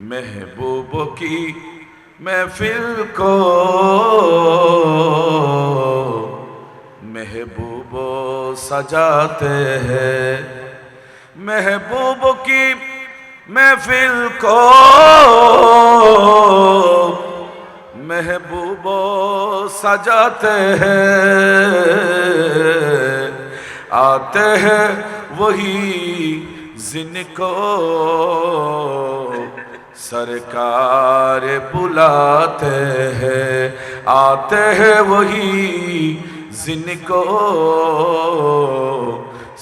महबूब की महफिल को महबूब सजाते हैं। महबूब की महफिल को महबूब सजाते हैं। आते हैं वही जिनको सरकार बुलाते हैं। आते हैं वही जिनको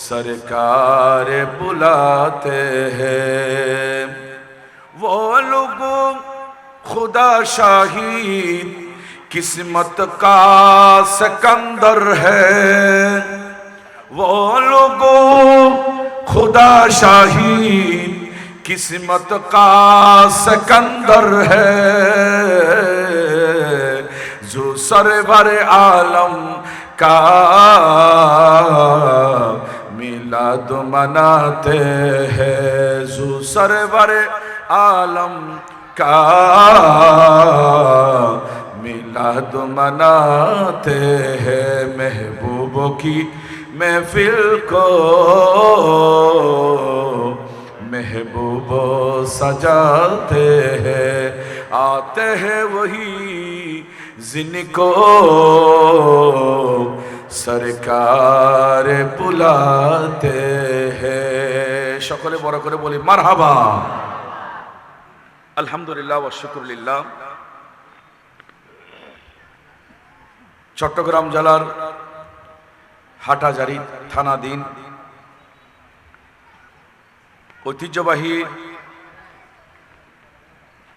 सरकार बुलाते हैं। वो लोग खुदा शाहीद किस्मत का सिकंदर है। वो लोग खुदा शाहीद किस्मत का सिकंदर है। जो सरवर आलम का मिलाद मनाते हैं। जो सरवर आलम का मिलाद मनाते हैं। महबूबों की महफिल को महबूब सजाते हैं। आते हैं वही जिनको सरकार बुलाते हैं। সকলে বড় করে বলি মারহাবা। আলহামদুলিল্লাহ ওয়া শুকরুলিল্লাহ। চট্টগ্রাম জেলার হাটাজারি থানাধীন ঐতিহ্যবাহী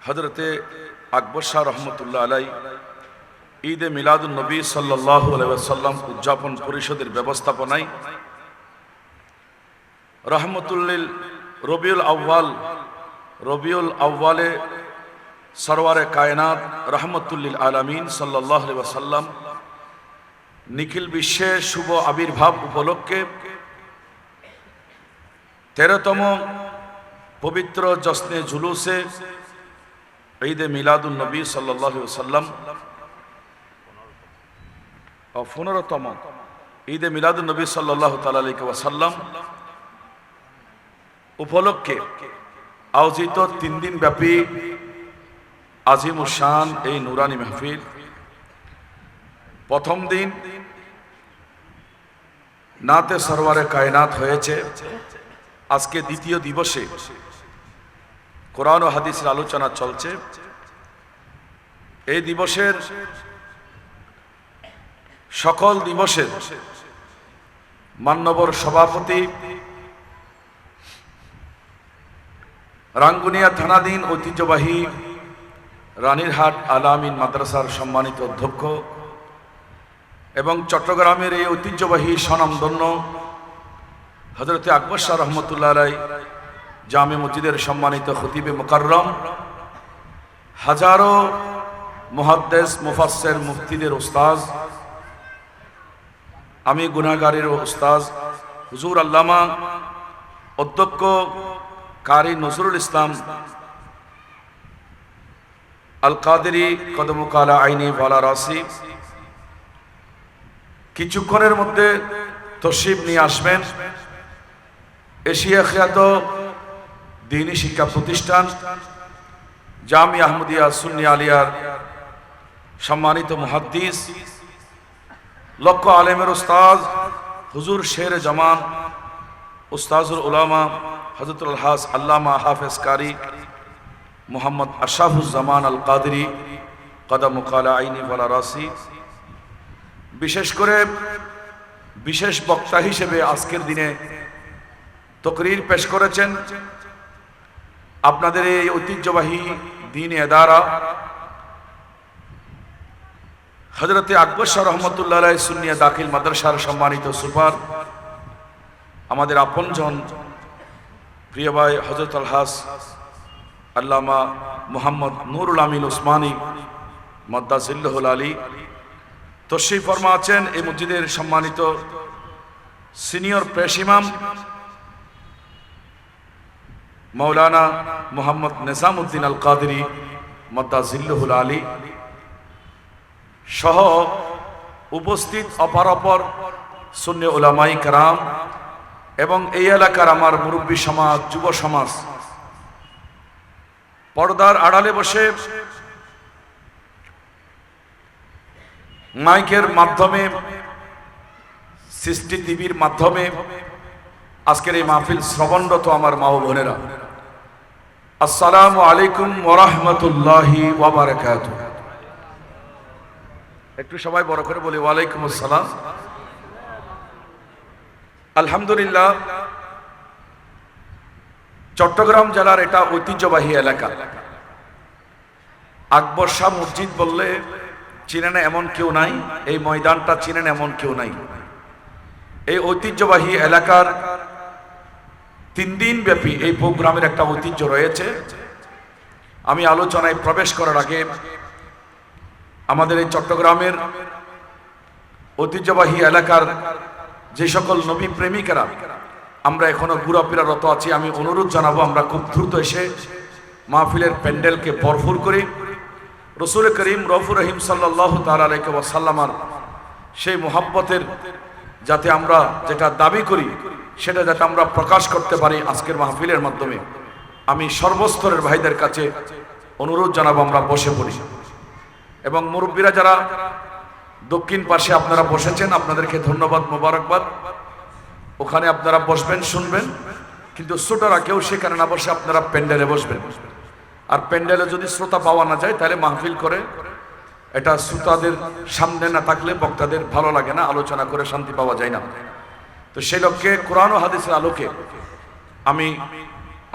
হযরতে আকবর শাহ রহমতুল্লাহ আলাই ঈদে মিলাদুন নবী সাল্লাল্লাহু আলাইহি ওয়াসাল্লাম উদযাপন পরিষদের ব্যবস্থাপনায় রহমতুল্লিল রবিউল আউয়ালে সরওয়ারে কায়নাত রহমতুল্লিল আলামিন সাল্লাল্লাহু আলাইহি ওয়াসাল্লাম নিখিল বিশ্বে শুভ আবির্ভাব উপলক্ষে 13তম পবিত্র জশ্নে জুলুসে ঈদে মিলাদুন নবী সাল্লাল্লাহু আলাইহি ওয়াসাল্লাম ও 15তম ঈদে মিলাদুন নবী সাল্লাল্লাহু তাআলা আলাইহি ওয়াসাল্লাম উপলক্ষে আয়োজিত 3 দিন ব্যাপী আজিমুশ শান এই নুরানি মাহফিল। প্রথম দিন নাতে সরওয়ারে কায়নাত হয়েছে। আজকে দ্বিতীয় দিবসে কোরআন ও হাদিসের আলোচনা চলছে। এই দিবসের সকল দিবসের মান্যবর সভাপতি রাঙ্গুনিয়া থানাধীন ঐতিহ্যবাহী রানীরহাট আল-আমিন মাদ্রাসার সম্মানিত অধ্যক্ষ এবং চট্টগ্রামের এই ঐতিহ্যবাহী স্বনামধন্য হযরতে আকবর শাহ রহমতুল্লাহ আলাই জামে মসজিদের সম্মানিত খতিবে মুকাররম, হাজারো মুহাদ্দিস মুফাসসির মুফতিদের উস্তাদ, আমি গুনাহগারের উস্তাদ হুজুর আল্লামা অধ্যক্ষ কারি নজরুল ইসলাম আল কাদেরী কদমুকালা আইনি ওয়ালা রাসি কিছুক্ষণের মধ্যে তশরিফ নিয়ে আসবেন। এশিয়া খ্যাত দ্বীনি শিক্ষা প্রতিষ্ঠান জামিয়া আহমদিয়া সুন্নি আলিয়ার সম্মানিত মুহাদ্দিস লক্ষ আলেমের উস্তাদ হুজুর শের জামান উস্তাজুল উলামা হযরতুল হাস আল্লামা হাফেজ কারি মোহাম্মদ আশরাফুজ্জামান আল কাদেরী কদমুকালা আইনি ওয়ালা রাসি বিশেষ করে বিশেষ বক্তা হিসেবে আজকের দিনে তকরির পেশ করেছেন আপনাদের এই ঐতিহ্যবাহী দ্বীনি ইদারা হযরতে আকবর শাহ রহমতুল্লাহ আলাইহি সুন্নিয়া দাখিল মাদ্রাসার সম্মানিত সুপার আমাদের আপনজন প্রিয় ভাই হযরত আল হাস আল্লামা মুহাম্মদ নুরুল আমিন উসমানী মাদ্দাজিল্লাহুল আলী তশরিফ ফরমা আছেন। এই মসজিদের সম্মানিত সিনিয়র প্রেস ইমাম মৌলানা মোহাম্মদ নিজামুদ্দিন আল কাদেরী মদ্দাজিল্লুহুল আলী সহ উপস্থিত অপর সুন্নি উলামায়ে কেরাম এবং এই এলাকার আমার মুরব্বী সমাজ, যুব সমাজ, পর্দার আড়ালে বসে মাইকের মাধ্যমে, সৃষ্টি টিভির মাধ্যমে আজকের এই মাহফিল শ্রবণরত আমার মা ও বোনেরা, আসসালামু আলাইকুম ওয়া রাহমাতুল্লাহি ওয়া বারাকাতুহু। একটু সবাই বড় করে বলি ওয়ালাইকুম আসসালাম। আলহামদুলিল্লাহ, চট্টগ্রাম জেলার এটা ঐতিহ্যবাহী এলাকা। আকবর শাহ মসজিদ বললে চিনে না এমন কেউ নাই, এই ময়দানটা চিনে না এমন কেউ নাই। এই ঐতিহ্যবাহী এলাকার 3 দিন ব্যাপী এই প্রোগ্রামের একটা ঐতিহ্য রয়েছে। আমি আলোচনায় প্রবেশ করার আগে আমাদের এই চট্টগ্রামের ঐতিহ্যবাহী এলাকার যে সকল নবী প্রেমিকেরা আমরা এখনো ঘোরাফেরারত আছি, আমি অনুরোধ জানাবো আমরা খুব দ্রুত এসে মাহফিলের প্যান্ডেলকে ভরপুর করি। রসুল করিম রউফুর রহিম সাল্লাল্লাহু তাআলা আলাইহি ওয়াসাল্লামের সেই মুহাব্বতের যাতে আমরা যেটা দাবি করি সেটা যাতে আমরা প্রকাশ করতে পারি আজকের মাহফিলের মাধ্যমে, আমি সর্বস্তরের ভাইদের কাছে অনুরোধ জানাবো আমরা বসে পড়ি। এবং মুরব্বীরা যারা দক্ষিণ পাশে আপনারা বসেছেন, আপনাদেরকে ধন্যবাদ, মোবারকবাদ। ওখানে আপনারা বসবেন, শুনবেন, কিন্তু শ্রোতারা কেউ সেখানে না বসে আপনারা প্যান্ডেলে বসবেন। আর প্যান্ডেলে যদি শ্রোতা পাওয়া না যায় তাহলে মাহফিল করে এটা শ্রোতাদের সামনে না থাকলে বক্তাদের ভালো লাগে না, আলোচনা করে শান্তি পাওয়া যায় না। তো সেই লক্ষ্যে কোরআন ও হাদিসের আলোকে আমি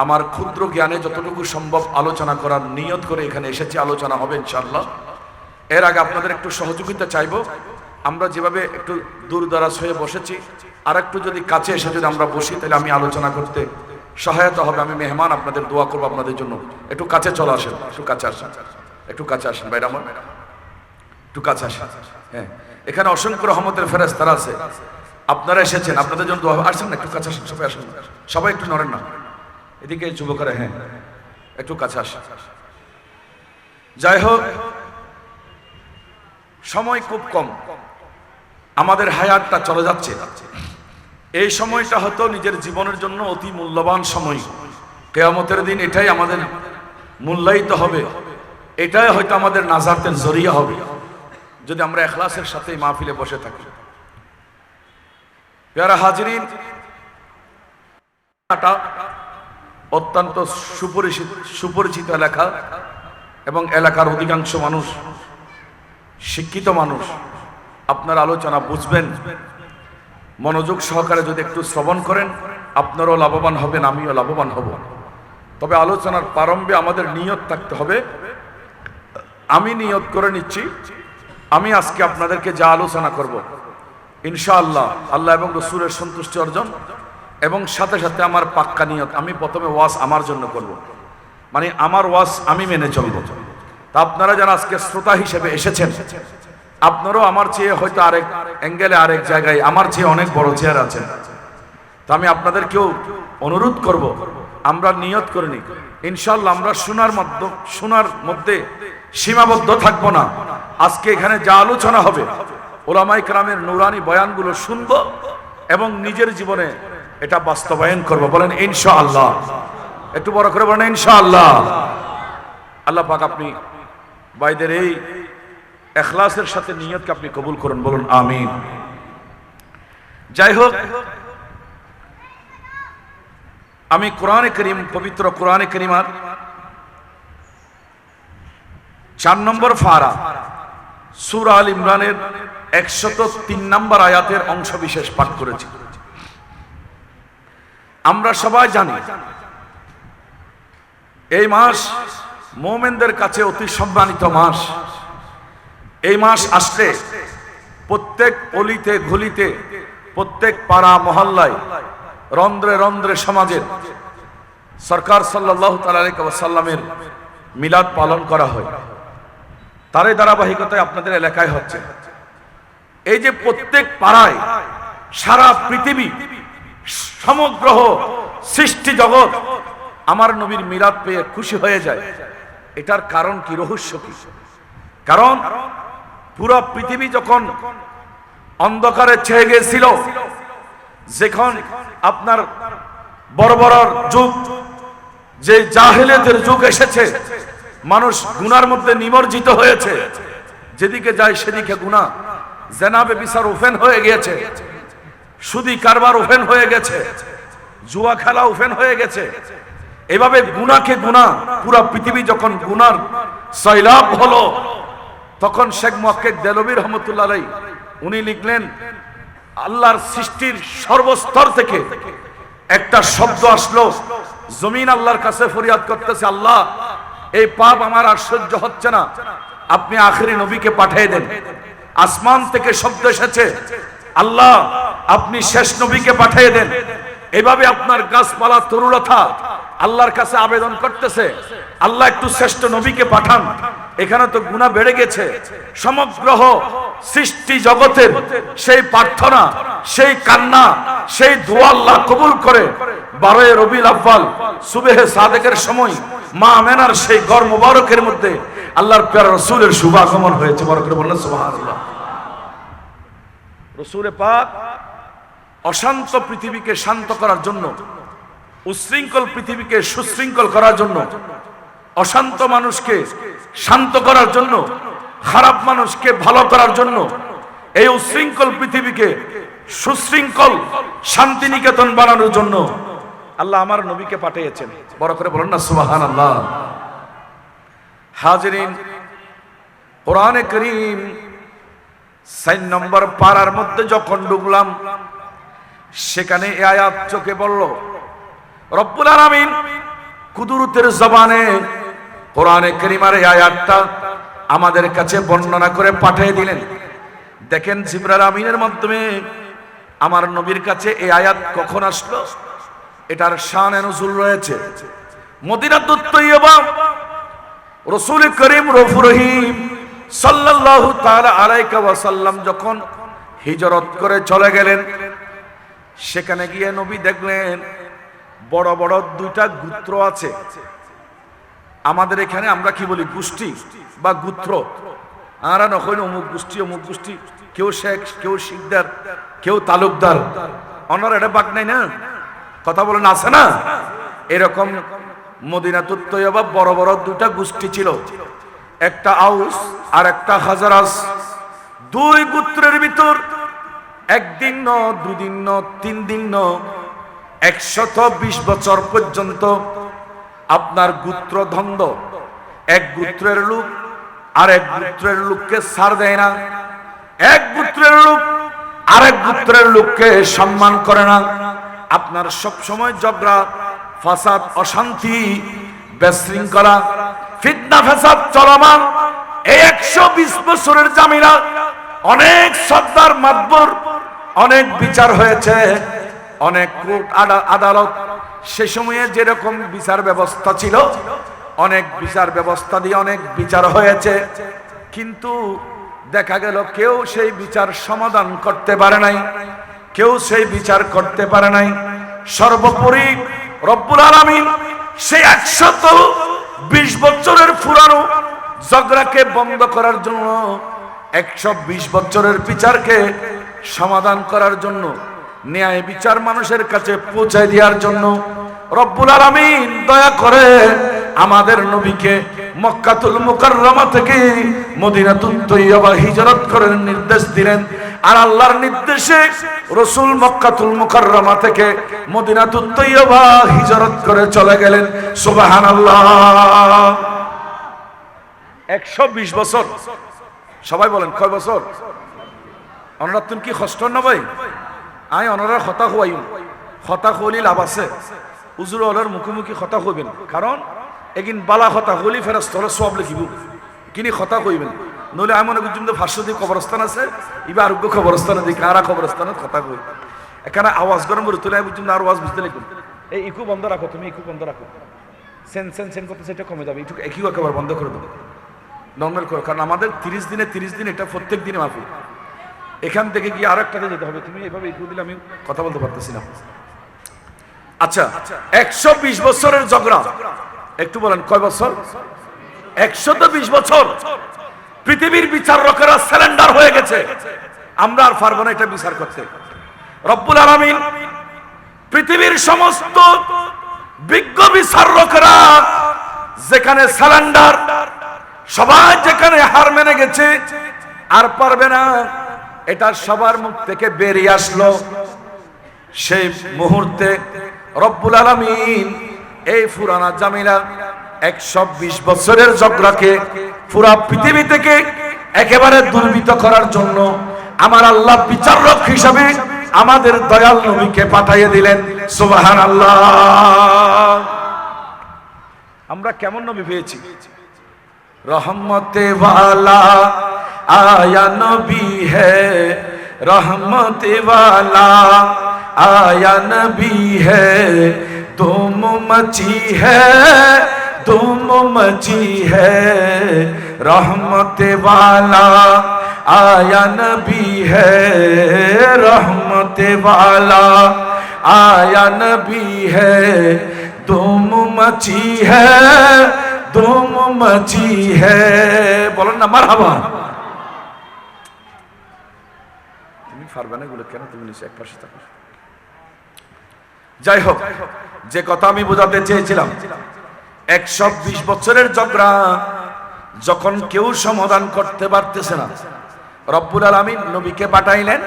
আমার ক্ষুদ্র জ্ঞানে যতটুকু সম্ভব আলোচনা করার নিয়ত করে এখানে এসেছি। আলোচনা হবে ইনশাআল্লাহ। এর আগে আপনাদের একটু সহযোগিতা চাইবো। আমরা যেভাবে একটু দূর দরাজ হয়ে বসেছি, আর একটু যদি কাছে এসে যদি আমরা বসি তাহলে আমি আলোচনা করতে সহায়তা হবে। আমি মেহমান, আপনাদের দোয়া করবো আপনাদের জন্য। একটু কাছে চলে আসেন, একটু কাছে আসেন, একটু কাছে আসেন ভাইরা আমার, একটু কাছে আসেন। হ্যাঁ, এখানে অসংখ্য রহমতের ফেরেশতারা আছে, আপনারা এসেছেন, আপনাদের জন্য দোয়া। আসেন না, একটু কাছে আসেন, সবাই আসেন, সবাই একটু নড়েন না, এদিকে যুবকরা, হ্যাঁ একটু কাছে আসেন। যাই হোক, সময় খুব কম, আমাদের হায়াতটা চলে যাচ্ছে। এই সময়টা হয়তো নিজের জীবনের জন্য অতি মূল্যবান সময়। কিয়ামতের দিন এটাই আমাদের মূল্যায়িত হবে, এটাই হয়তো আমাদের নাজাতের জরিয়া হবে যদি আমরা ইখলাসের সাথে মাহফিলে বসে থাকি। প্যারা হাজিরিন, অত্যন্ত সুপরিচিত এলাকা এবং এলাকার অধিকাংশ মানুষ শিক্ষিত মানুষ। আপনার আলোচনা বুঝবেন, মনোযোগ সহকারে যদি একটু শ্রবণ করেন আপনারাও লাভবান হবেন, আমিও লাভবান হব। তবে আলোচনার প্রারম্ভে আমাদের নিয়ত থাকতে হবে। আমি নিয়ত করে নিচ্ছি, আমি আজকে আপনাদেরকে যা আলোচনা করব ইনশাআল্লাহ আল্লাহ এবং রাসূলের সন্তুষ্টি অর্জন, এবং সাথে সাথে আমার পাক্কা নিয়ত, আমি প্রথমে ওয়াজ আমার জন্য করব, মানে আমার ওয়াজ আমি মেনে চলব। তা আপনারা যারা আজকে শ্রোতা হিসেবে এসেছেন, আপনারাও আমার চেয়ে হয়তো আরেক অ্যাঙ্গেলে, আরেক জায়গায় আমার চেয়ে অনেক বড় চেয়ার আছেন। তো আমি আপনাদেরকেও অনুরোধ করব, আমরা নিয়ত করে নিই ইনশাআল্লাহ আমরা শোনার মধ্যে সীমাবদ্ধ থাকবো না। আজকে এখানে যা আলোচনা হবে উলামায়ে কেরামের নুরানি বয়ানগুলো শুনবো এবং নিজের জীবনে এটা বাস্তবায়ন করব। বলেন ইনশাআল্লাহ, একটু বড় করে বলেন ইনশাআল্লাহ। আল্লাহ পাক আপনি ভাইদের এই ইখলাসের সাথে নিয়তকে আপনি কবুল করুন, বলুন আমিন। যাই হোক, আমি কোরআনে কারীম, পবিত্র কোরআনে কারীমের 4 নম্বর পারা সূরা আল ইমরানের 103 নম্বর আয়াতের অংশ বিশেষ পাঠ করেছি। আমরা সবাই জানি এই মাস মুমিনদের কাছে অতি সম্মানিত মাস। এই মাস আসলে প্রত্যেক অলিতে গলিতে, প্রত্যেক পাড়া মহল্লায়, রন্ধ্রে রন্ধ্রে সমাজের সরকার সাল্লাল্লাহু তাআলা আলাইহি ওয়াসাল্লামের মিলাদ পালন করা হয়। তারই ধারাবাহিকতায় আপনাদের এলাকায় হচ্ছে। এই যে প্রত্যেক পাড়ায়, সারা পৃথিবী, সমগ্র সৃষ্টি জগৎ আমার নবীর মিলাদ পেয়ে খুশি হয়ে যায়, এটার কারণ কি, রহস্য কি? কারণ পুরো পৃথিবী যখন অন্ধকারে ছেয়ে গেছিল, যখন আপনার বড় বড় যুগ, যে জাহেলিয়াতের যুগ এসেছে, মানুষ গুনার মধ্যে নিমজ্জিত হয়েছে, যেদিকে যায় সেদিকে গুনাহ, জেনাবে বিচার ওপেন হয়ে গিয়েছে, সুদি কারবার ওপেন হয়ে গেছে, জুয়া খেলা ওপেন হয়ে গেছে। এভাবে গুনাহকে গুনাহ, পুরো পৃথিবী যখন গুনার সয়লাব হলো, তখন শেখ মুহাক্কিক দেলবী রহমতুল্লাহ আলাইহি উনি লিখলেন, আল্লাহর সৃষ্টির সর্বস্তর থেকে একটা শব্দ আসলো, জমিন আল্লাহর কাছে ফরিয়াদ করতেছে, আল্লাহ এই পাপ আমার আর সহ্য হচ্ছে না, আপনি আখেরি নবীকে পাঠিয়ে দেন। আসমান থেকে শব্দ এসেছে, আল্লাহ আপনি শেষ নবীকে পাঠিয়ে দেন। এভাবে আপনার গাছপালা তরুলতা আল্লাহর কাছে আবেদন করতেছে, আল্লাহ একটু শ্রেষ্ঠ নবীকে পাঠান। এখানে তো গুনাহ বেড়ে গেছে। সমগ্র সৃষ্টি জগতের সেই প্রার্থনা, সেই কান্না, সেই দোয়া আল্লাহ কবুল করে 12 রবিউল আউয়াল সুবহে সাদেকের সময় মা আমেনার সেই ঘর মুবারকের মধ্যে আল্লাহর প্যারা রাসূলের শুভ আগমন হয়েছে। বড় করে বললেন সুবহানাল্লাহ। রাসূল পাক অশান্ত পৃথিবীকে শান্ত করার জন্য, উশৃঙ্খল পৃথিবীকে সুশৃঙ্খল করার জন্য, অশান্ত মানুষকে শান্ত করার জন্য, খারাপ মানুষকে ভালো করার জন্য, এই উশৃঙ্খল পৃথিবীকে সুশৃঙ্খল শান্তিনিকেতন বানানোর জন্য আল্লাহ আমার নবীকে পাঠিয়েছেন। বড় করে বলেন না সুবহানাল্লাহ। হাজিরিন, কোরআনে কারীম 4 নম্বর পারার মধ্যে যখন ঢুকলাম, সেখানে এই আয়াত চোখে পড়ল। রব্বুল আলামিন কুদরতের জবানে কোরআনে কারীমের এই আয়াতটা আমাদের কাছে বর্ণনা করে পাঠিয়ে দিলেন। দেখেন জিবরাইল আমিনের মাধ্যমে আমার নবীর কাছে এই আয়াত কখন আসলো, এটার শান নুজুল রয়েছে। মদিনাতুত তৈয়বা রাসূল করিম রউফুর রহিম সাল্লাল্লাহু তাআলা আলাইহি ওয়াসাল্লাম যখন হিজরত করে চলে গেলেন, সেখানে গিয়ে নবী দেখলেন বড় বড় 2টা গোত্র আছে। আমাদের এখানে আমরা কি বলি, গোষ্ঠী বা গোত্র। আর নখন অমুক গোষ্ঠী অমুক গোষ্ঠী, কেউ শেখ, কেউ শিকদার, কেউ তালুকদার, অন্যরা এটা বাক নাই না, কথা বলেন, আছে না? এরকম মদিনাতুত তৈয়বা বড় বড় 2টা গোষ্ঠী ছিল, একটা আউস আর একটা খাজরাজ। 2 গোত্রের ভিতর একদিন ন, 2 দিন ন, 3 দিন ন, 120 বছর পর্যন্ত আপনার গোত্র দ্বন্দ্ব। এক গোত্রের লোক আর এক গোত্রের লোককে ছাড় দেয় না, এক গোত্রের লোক আরেক গোত্রের লোককে সম্মান করে না। আপনার সব সময় ঝগড়া, ফাসাদ, অশান্তি, বিশৃঙ্খলা, ফিতনা ফাসাদ চলমান। এই 120 বছরের জামিলা, অনেক সর্দার মাতবর, অনেক বিচার হয়েছে, অনেক কোর্ট আদালত। সে সময়ে যেরকম বিচার ব্যবস্থা ছিল, অনেক বিচার ব্যবস্থা দিয়ে অনেক বিচার হয়েছে, কিন্তু দেখা গেল কেউ সেই বিচার সমাধান করতে পারে নাই, কেউ সেই বিচার করতে পারে নাই। সর্বোপরি রব্বুল আলামিন সেই 120 বছরের পুরানো ঝগড়াকে বন্ধ করার জন্য, 120 বছরের বিচারকে সমাধান করার জন্য, ন্যায় বিচার মানুষের কাছে পৌঁছে দেওয়ার জন্য রব্বুল আলামিন দয়া করে আমাদের নবীকে মক্কাতুল মুকাররমা থেকে মদিনাতুত তৈয়বা হিজরত করার নির্দেশ দিলেন। আর আল্লাহর নির্দেশে রাসূল মক্কাতুল মুকাররমা থেকে মদিনাতুত তৈয়বা হিজরত করে চলে গেলেন। সুবহানাল্লাহ। 120 বছর। সবাই বলেন কয় বছর? আমরা তুমি কি কষ্ট না ভাই? আই অনরা কথা হই, কথা হলি লাভ আছে। হুজুর ওলার মুখোমুখি কথা কইবেন, কারণ এগিন বালা কথা হলি ফেরেশতারা সব লিখিব, কিনি কথা কইবেন। নইলে আমি মনে করছি ফাঁসদি কবরস্থান আছে, ইবা আরোগ্য কবরস্থানে দিই, কারা কবরস্থানে কথা কই। এখানে আওয়াজ গরম করে তুলে বুঝুন, আর আওয়াজ বুঝতে লিখুন। এই ইকু বন্ধ রাখো, তুমি ইকু বন্ধ রাখো, সেন সেন সেন করতে সেটা কমে যাবে। একটু একই একেবারে বন্ধ করে দেবো, নর্মাল করো, কারণ আমাদের 30 দিনে এটা প্রত্যেক দিনে মাফি। এখান থেকে গিয়ে আর একটাতে যেতে হবে। তুমি এভাবে ইকু দিলে আমি কথা বলতে পারতেছি না। আচ্ছা, 120 বছরের ঝগড়া, একটু বলেন কয় বছর? 120 বছর। পৃথিবীর বিচারকরা সারেন্ডার হয়ে গেছে, আমরা আর পারবো না এটা বিচার করতে। রব্বুল আলামিন পৃথিবীর সমস্ত বিজ্ঞ বিচারকরা যেখানে সারেন্ডার, সবাই যেখানে হার মেনে গেছে, আর পারবে না, এটা সবার মুখ থেকে বেরিয়ে আসলো। সেই মুহূর্তে রব্বুল আলামিন এই ফুরানা জামিলা 120 বছরের ঝগড়াকে পুরা পৃথিবী থেকে একেবারে দুর্বৃত করার জন্য আমার আল্লাহ বিচারক হিসাবে আমাদের দয়াল নবীকে পাঠিয়ে দিলেন। সুবহানাল্লাহ। আমরা কেমন নবী পেয়েছি? रहमते वाला आया नबी है, रहमते वाला आया नबी है, धूम मची है, धूम मची है, रहमते वाला आया नबी है, रहमते वाला आया नबी है, धूम मची है, धूम मची है। বলেন না মারহাবা। তুমি পারবে না এগুলো, কেন তুমি নিচে এক পাশে থাকো। যাই হোক, যে কথা আমি বোঝাতে চেয়েছিলাম, 120 বছরের ঝগড়া যখন কেউ সমাধান করতে পারতেছে না, রব্বুল আলামিন নবীকে পাঠাইলেন।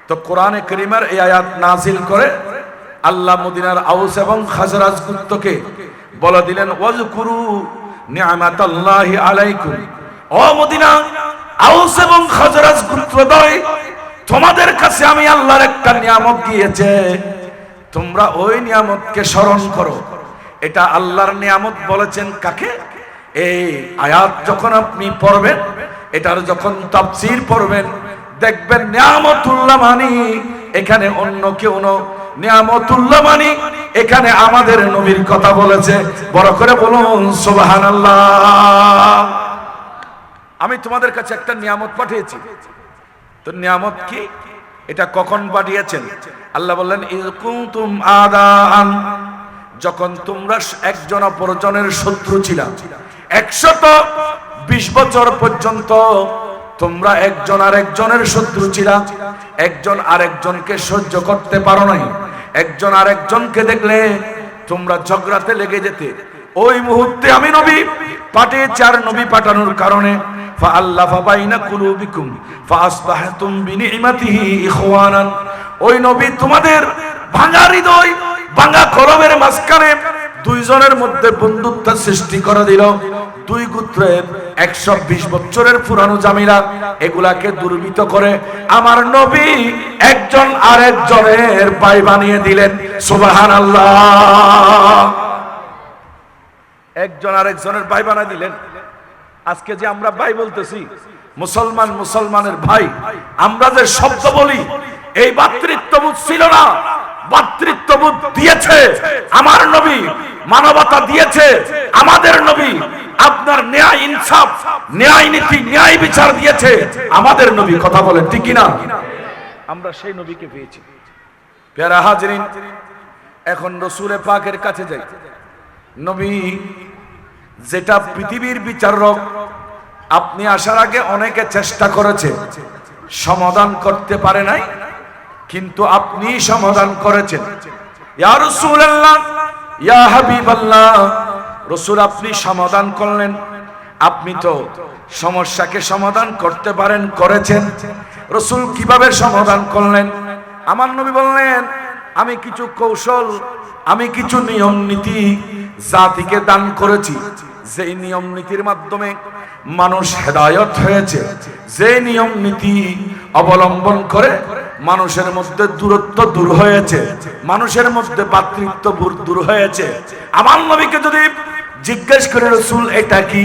তো কোরআনে কারীমের এই আয়াত নাজিল করে আল্লাহ মদিনার আউস এবং খাজরাজ গোত্রকে বলে দিলেন, ওয়াজকুরু নি'মাতাল্লাহি আলাইকুম। ও মদিনা, আউস এবং খাজরাজ গোত্রদ্বয়, তোমাদের কাছে আমি আল্লাহর একটা নিয়ামত দিয়েছে, তোমরা ওই নিয়ামতকে স্মরণ করো। এটা আল্লাহর নিয়ামত বলেছেন কাকে? এই আয়াত যখন আপনি পড়বেন, এটার যখন তাফসীর পড়বেন, দেখবেন নিয়ামতুল্লাহ মানি এখানে অন্য কেউ নয়, নিয়ামতুল্লাহ মানি এখানে আমাদের নবীর কথা বলেছে। বড় করে বলুন সুবহানাল্লাহ। আমি তোমাদের কাছে একটা নিয়ামত পাঠিয়েছি। তো নিয়ামত কি? এটা কখন পাঠিয়েছেন? আল্লাহ বললেন, ইয কুনতুম আদাআন, যখন তোমরা একজন অপরজনের শত্রু ছিলা। 120 বছর পর্যন্ত তোমরা একজন আরেকজনের শত্রু ছিলা, একজন আরেকজনকে সহ্য করতে পারো নাই, একজন আরেকজনকে দেখলে তোমরা ঝগড়াতে লেগে যেতে। ওই মুহূর্তে আমি নবী পাঠিয়েছি, আর নবী পাঠানোর কারণে ফাআল্লাফা বাইনা কুলুবিকুম ফাআসবাহতুম বিনি'মাতিহি ইখওয়ানান, ওই নবী তোমাদের ভাঙা হৃদয়, ভাঙা কলবের মাঝখানে দুইজনের মধ্যে বন্ধুত্ব সৃষ্টি করে দিল। দুই গোত্রের 120 বছরের পুরানো জামিলা এগুলাকে দুর্বৃত করে আমার নবী একজন আরেকজনের ভাই বানিয়ে দিলেন। সুবহানাল্লাহ। একজন আরেকজনের ভাই বানিয়ে দিলেন। আজকে যে আমরা ভাই বলতেছি, মুসলমান মুসলমানের ভাই, আমরা যে শব্দ বলি, এই ভ্রাতৃত্ববোধ ছিল না। ভ্রাতৃত্ববোধ দিয়েছে আমার নবী, মানবতা দিয়েছে আমাদের নবী, আপনার ন্যায় ইনসাফ, ন্যায় নীতি, ন্যায় বিচার দিয়েছে আমাদের নবী। কথা বলেন ঠিক কি না? আমরা সেই নবীকে পেয়েছি। প্যারা হাজরিন, এখন রাসূলে পাকের কাছে যাই। নবী যেটা পৃথিবীর বিচারক, আপনি আসার আগে অনেকে চেষ্টা করেছে, সমাধান করতে পারে নাই, কিন্তু আপনি সমাধান করেছেন। ইয়া রাসূলুল্লাহ, ইয়া হাবিবাল্লাহ, রাসূল আপনি সমাধান করলেন। আপনি তো সমস্যাকে সমাধান করতে পারেন, করেছেন। রাসূল কিভাবে সমাধান করলেন? আমার নবী বললেন, আমি কিছু কৌশল, আমি কিছু নিয়ম নীতি জাতিকে দান করেছি, যে নিয়ম নীতির মাধ্যমে মানুষ হেদায়েত হয়েছে, যে নিয়ম নীতি অবলম্বন করে মানুষের মধ্যে দূরত্ব দূর হয়েছে, মানুষের মধ্যে ভ্রাতৃত্ববোধ দূর হয়েছে। আমার নবীকে যদি জিজ্ঞেস করে রাসূল এটা কি,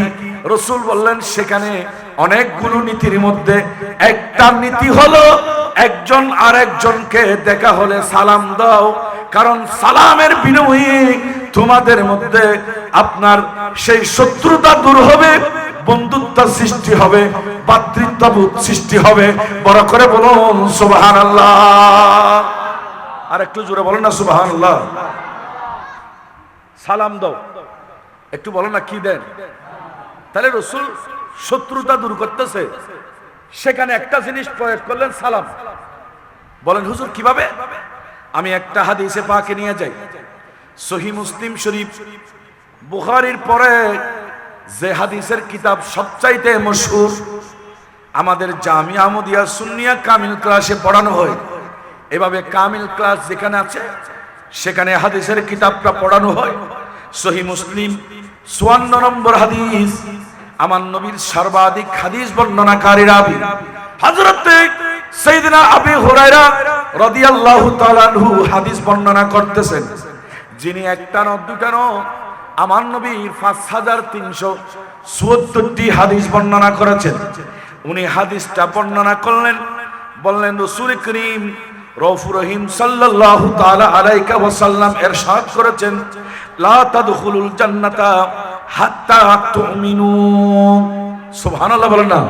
রাসূল বললেন সেখানে অনেকগুলো নীতির মধ্যে একটা নীতি হলো একজন আরেকজনকে দেখা হলে সালাম দাও, কারণ সালামের বিনিময়ে তোমাদের মধ্যে আপনার সেই শত্রুতা দূর হবে, বন্ধুত্ব সৃষ্টি হবে, ভ্রাতৃত্ববোধ সৃষ্টি হবে। বড় করে বলুন সুবহানাল্লাহ। আর একটু জোরে বলুন না সুবহানাল্লাহ। সালাম দাও। একটু বলো না কি দেন? তাহলে রসুল শত্রুতা দূর করতেছে, সেখানে একটা জিনিস প্রয়োগ করলেন, সালাম। বলেন হুজুর কিভাবে? আমি একটা হাদিসে পাকে নিয়ে যাই, সহিহ মুসলিম শরীফ, বুখারীর পরে যে হাদিসের কিতাব সবচাইতে মশহুর, আমাদের জামিয়া আহমদিয়া সুন্নিয়া কামিল ক্লাসে পড়ানো হয়। এভাবে কামিল ক্লাস যেখানে আছে সেখানে হাদিসের কিতাবটা পড়ানো হয়। সহিহ মুসলিম ৫৪ নম্বর হাদিস, আমার নবীর সর্বাধিক হাদিস বর্ণনাকারী রাবী হযরত সাইয়েদনা আবু হুরায়রা রাদিয়াল্লাহু তাআলা আনহু হাদিস বর্ণনা করতেছেন, যিনি একটা না দুটা না, আমার নবী ৫৩৭৪টি হাদিস বর্ণনা করেছেন। উনি হাদিসটা বর্ণনা করলেন, বললেন রাসূল করিম রউফুর রহিম সাল্লাল্লাহু তাআলা আলাইহি ওয়াসাল্লাম ইরশাদ করেছেন, লা তাদখুলুল জান্নাতা হাত্তা তুমিনু। সুবহানাল্লাহ বলেন না।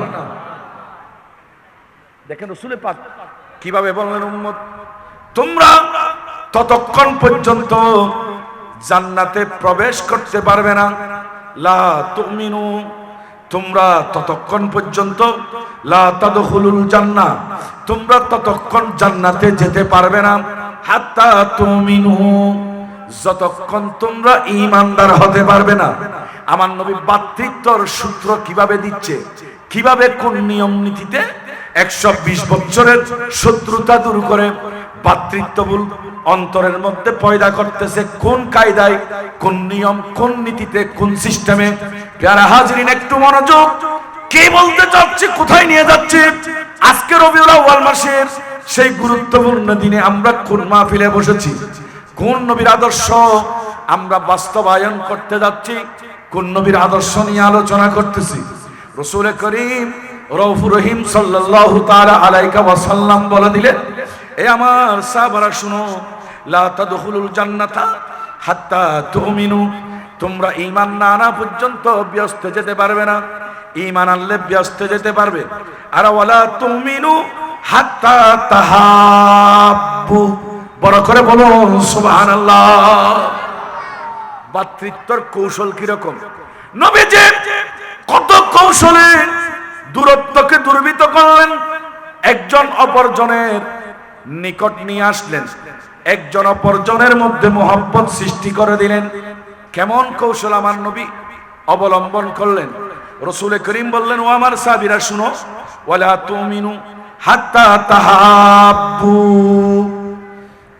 দেখেন রাসূল পাক কিভাবে বললেন, উম্মত তোমরা ততক্ষণ পর্যন্ত জান্নাতে প্রবেশ করতে পারবে না, লা তুমিনু, তোমরা ততক্ষণ পর্যন্ত, লা তাদখুলুল জান্নাহ, তোমরা ততক্ষণ জান্নাতে যেতে পারবে না, হাত্তা তুমিনু, যতক্ষণ তোমরা ঈমানদার হতে পারবে না। আমার নবী ভ্রাতৃত্বর সূত্র কিভাবে দিচ্ছে, কিভাবে কোন নিয়ম নীতিতে ১২০ বছরের শত্রুতা দূর করে ভ্রাতৃত্ববোধ অন্তরের মধ্যে পয়দা করতেছে, কোন কায়দায়, কোন নিয়ম, কোন নীতিতে, কোন সিস্টেমে। প্যারা হাজরিন একটু মনোযোগ, কে বলতে চাচ্ছে, কোথায় নিয়ে যাচ্ছে? আজকে রবিউল আউয়াল মাসের সেই গুরুত্বপূর্ণ দিনে আমরা কোন মাহফিলে বসেছি, কোন নবীর আদর্শ আমরা বাস্তবায়ন করতে যাচ্ছি, কোন নবীর আদর্শ নিয়ে আলোচনা করতেছি। রাসূল করিম রউফুর রহিম সাল্লাল্লাহু তাআলা আলাইহি ওয়াসাল্লাম বলে দিলেন, এ আমার সাহাবারা শুনো, লা তাদখুলুল জান্নাতা হাত্তা তুমিনু, তোমরা ঈমান না আনা পর্যন্ত ব্যস্ত যেতে পারবে না, ঈমান আনলে ব্যস্ত যেতে পারবে। আর ওয়ালা তুমিনু হাত্তা তাহাব্বু, বড় করে বলুন সুবহানাল্লাহ। ভ্রাতৃত্বর কৌশল কিরকম? নবীজি কত কৌশলে দূরত্বকে দূরীভূত করলেন, একজন অপরজনের নিকট নিয়ে আসলেন, একজন অপরজনের মধ্যে মহব্বত সৃষ্টি করে দিলেন। কেমন কৌশল আমার নবী অবলম্বন করলেন? রাসূল করিম বললেন, ও আমার সাহাবীরা শুনো, ওয়ালা তুমিনু হাত্তা তাহাব্বু,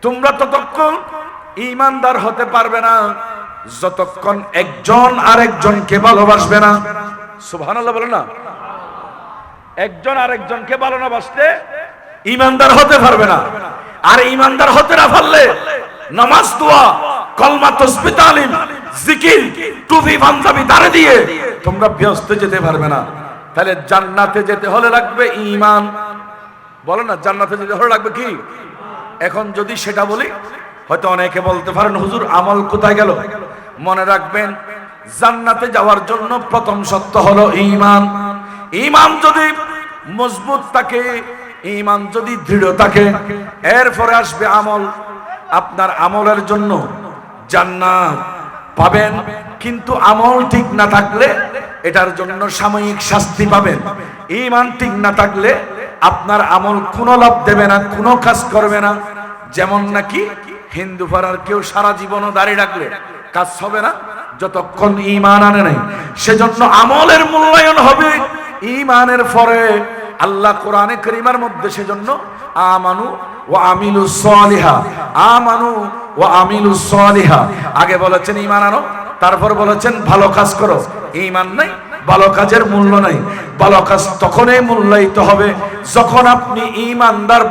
তোমরা ততক্ষণ ঈমানদার হতে পারবে না যতক্ষণ একজন আরেকজনকে ভালোবাসবে না। সুবহানাল্লাহ বলেন না। একজন আরেকজনকে ভালোবাসতে ঈমানদার হতে পারবে না। আর ঈমানদার হতে না পারলে নামাজ, দোয়া, কলমা, তাসবিহ, তালিম, জিকির, টুপি, পাঞ্জাবি দাঁড়ে দিয়ে তোমরা ব্যস্ত যেতে পারবে না। তাহলে জান্নাতে যেতে হলে লাগবে ঈমান। বলো না, জান্নাতে যেতে হলে লাগবে কি? এখন যদি সেটা বলি, হয়তো অনেকে বলতে পারেন, হুজুর আমল কোথায় গেল? মনে রাখবেন, জান্নাতে যাওয়ার জন্য প্রথম শর্ত হলো ঈমান। ঈমান যদি মজবুত থাকে, ঈমান যদি দৃঢ় থাকে, এরপরে আসবে আমল। আপনার আমলের জন্য জান্নাত পাবেন, কিন্তু আমল ঠিক না থাকলে এটার জন্য সাময়িক শাস্তি পাবেন। ঈমান ঠিক না থাকলে আপনার আমল কোনো লাভ দেবে না, কোনো কাজ করবে না। যেমন নাকি হিন্দু পাড়ার কেউ সারা জীবনও দাঁড়িয়ে রাখলে কাজ হবে না যতক্ষণ ঈমান আনে নাই। সেজন্য আমলের মূল্যায়ন হবে ঈমানের পরে। আল্লাহ কোরআনে কারীমের মধ্যে সেজন্য আমানু ওয়া আমিলুস সালিহা, আমানু ওয়া আমিলুস সালিহা, আগে বলেছেন ঈমান আনো, তারপর বলেছেন ভালো কাজ করো। ঈমান নাই, ভালো কাজের মূল্য নাই। ভালো কাজ তখনই মূল্যায়িত হবে যখন আপনি ঈমানদার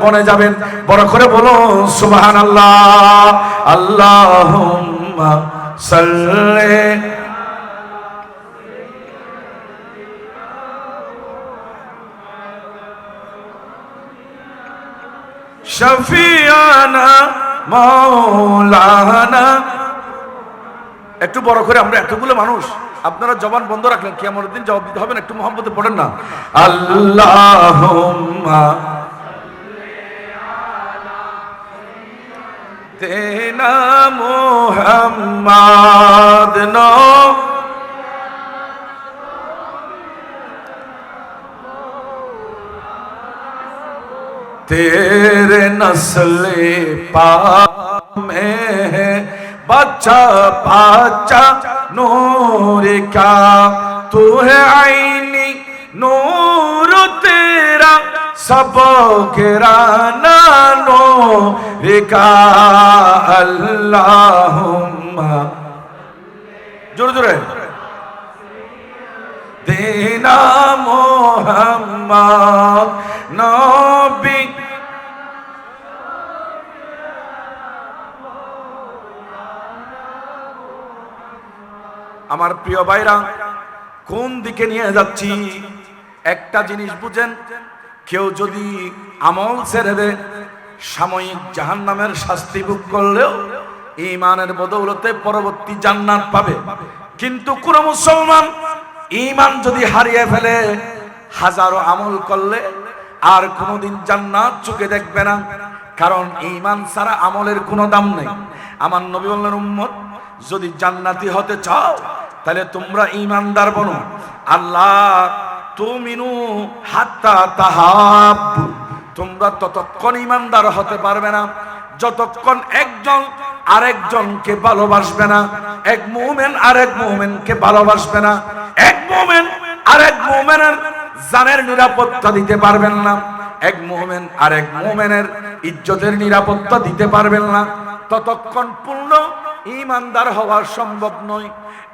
বনে যাবেন। বড় করে বলুন সুবহানাল্লাহ। আল্লাহুম্মা সাল্লি শাফিয়ানা মাওলানা। একটু বড় করে, আমরা এতগুলো মানুষ, আপনারা জবান বন্ধ রাখলেন, কিয়ামতের দিন জবাব দিতে হবে না। একটু মুহাব্বতে পড়েন না, আল্লাহুম্মা তেনা মোহাম্মদ तेरे नस्ले पाक में है बच्चा बच्चा नूर का तू है आईनी नूर तेरा सब गिराना नूर का अल्लाहुम्मा जोर जोरे देना मोहम्मद नबी আমার প্রিয় ভাইরা কোন দিকে নিয়ে যাচ্ছি একটা জিনিস বুঝেন কেউ যদি আমল ছেড়ে দেয় সাময়িক জাহান্নামের শাস্তি ভোগ করলেও ঈমানের বদৌলতে পরবর্তী জান্নাত পাবে কিন্তু কোন মুসলমান ঈমান যদি হারিয়ে ফেলে হাজারো আমল করলে আর কোনোদিন জান্নাত চোখে দেখবে না কারণ ঈমান ছাড়া আমলের কোনো দাম নেই আমার নবী বললেন উম্মত যদি জান্নাতি হতে চাও তাহলে তোমরা ঈমানদার বনো আল্লাহ তুমিনু হাত্তা তাহাব্বু তোমরা ততক্ষণ ঈমানদার হতে পারবে না যতক্ষণ একজন আরেকজনকে ভালোবাসবে না এক মুমিন আরেক মুমিনকে ভালোবাসবে না এক মুমিন আরেক মুমিনের জানের নিরাপত্তা দিতে পারবেন না এক মুমিন আরেক মুমিনের ইজ্জতের নিরাপত্তা দিতে পারবেন না ততক্ষণ পূর্ণ ঈমানদার হওয়া সম্ভব নয়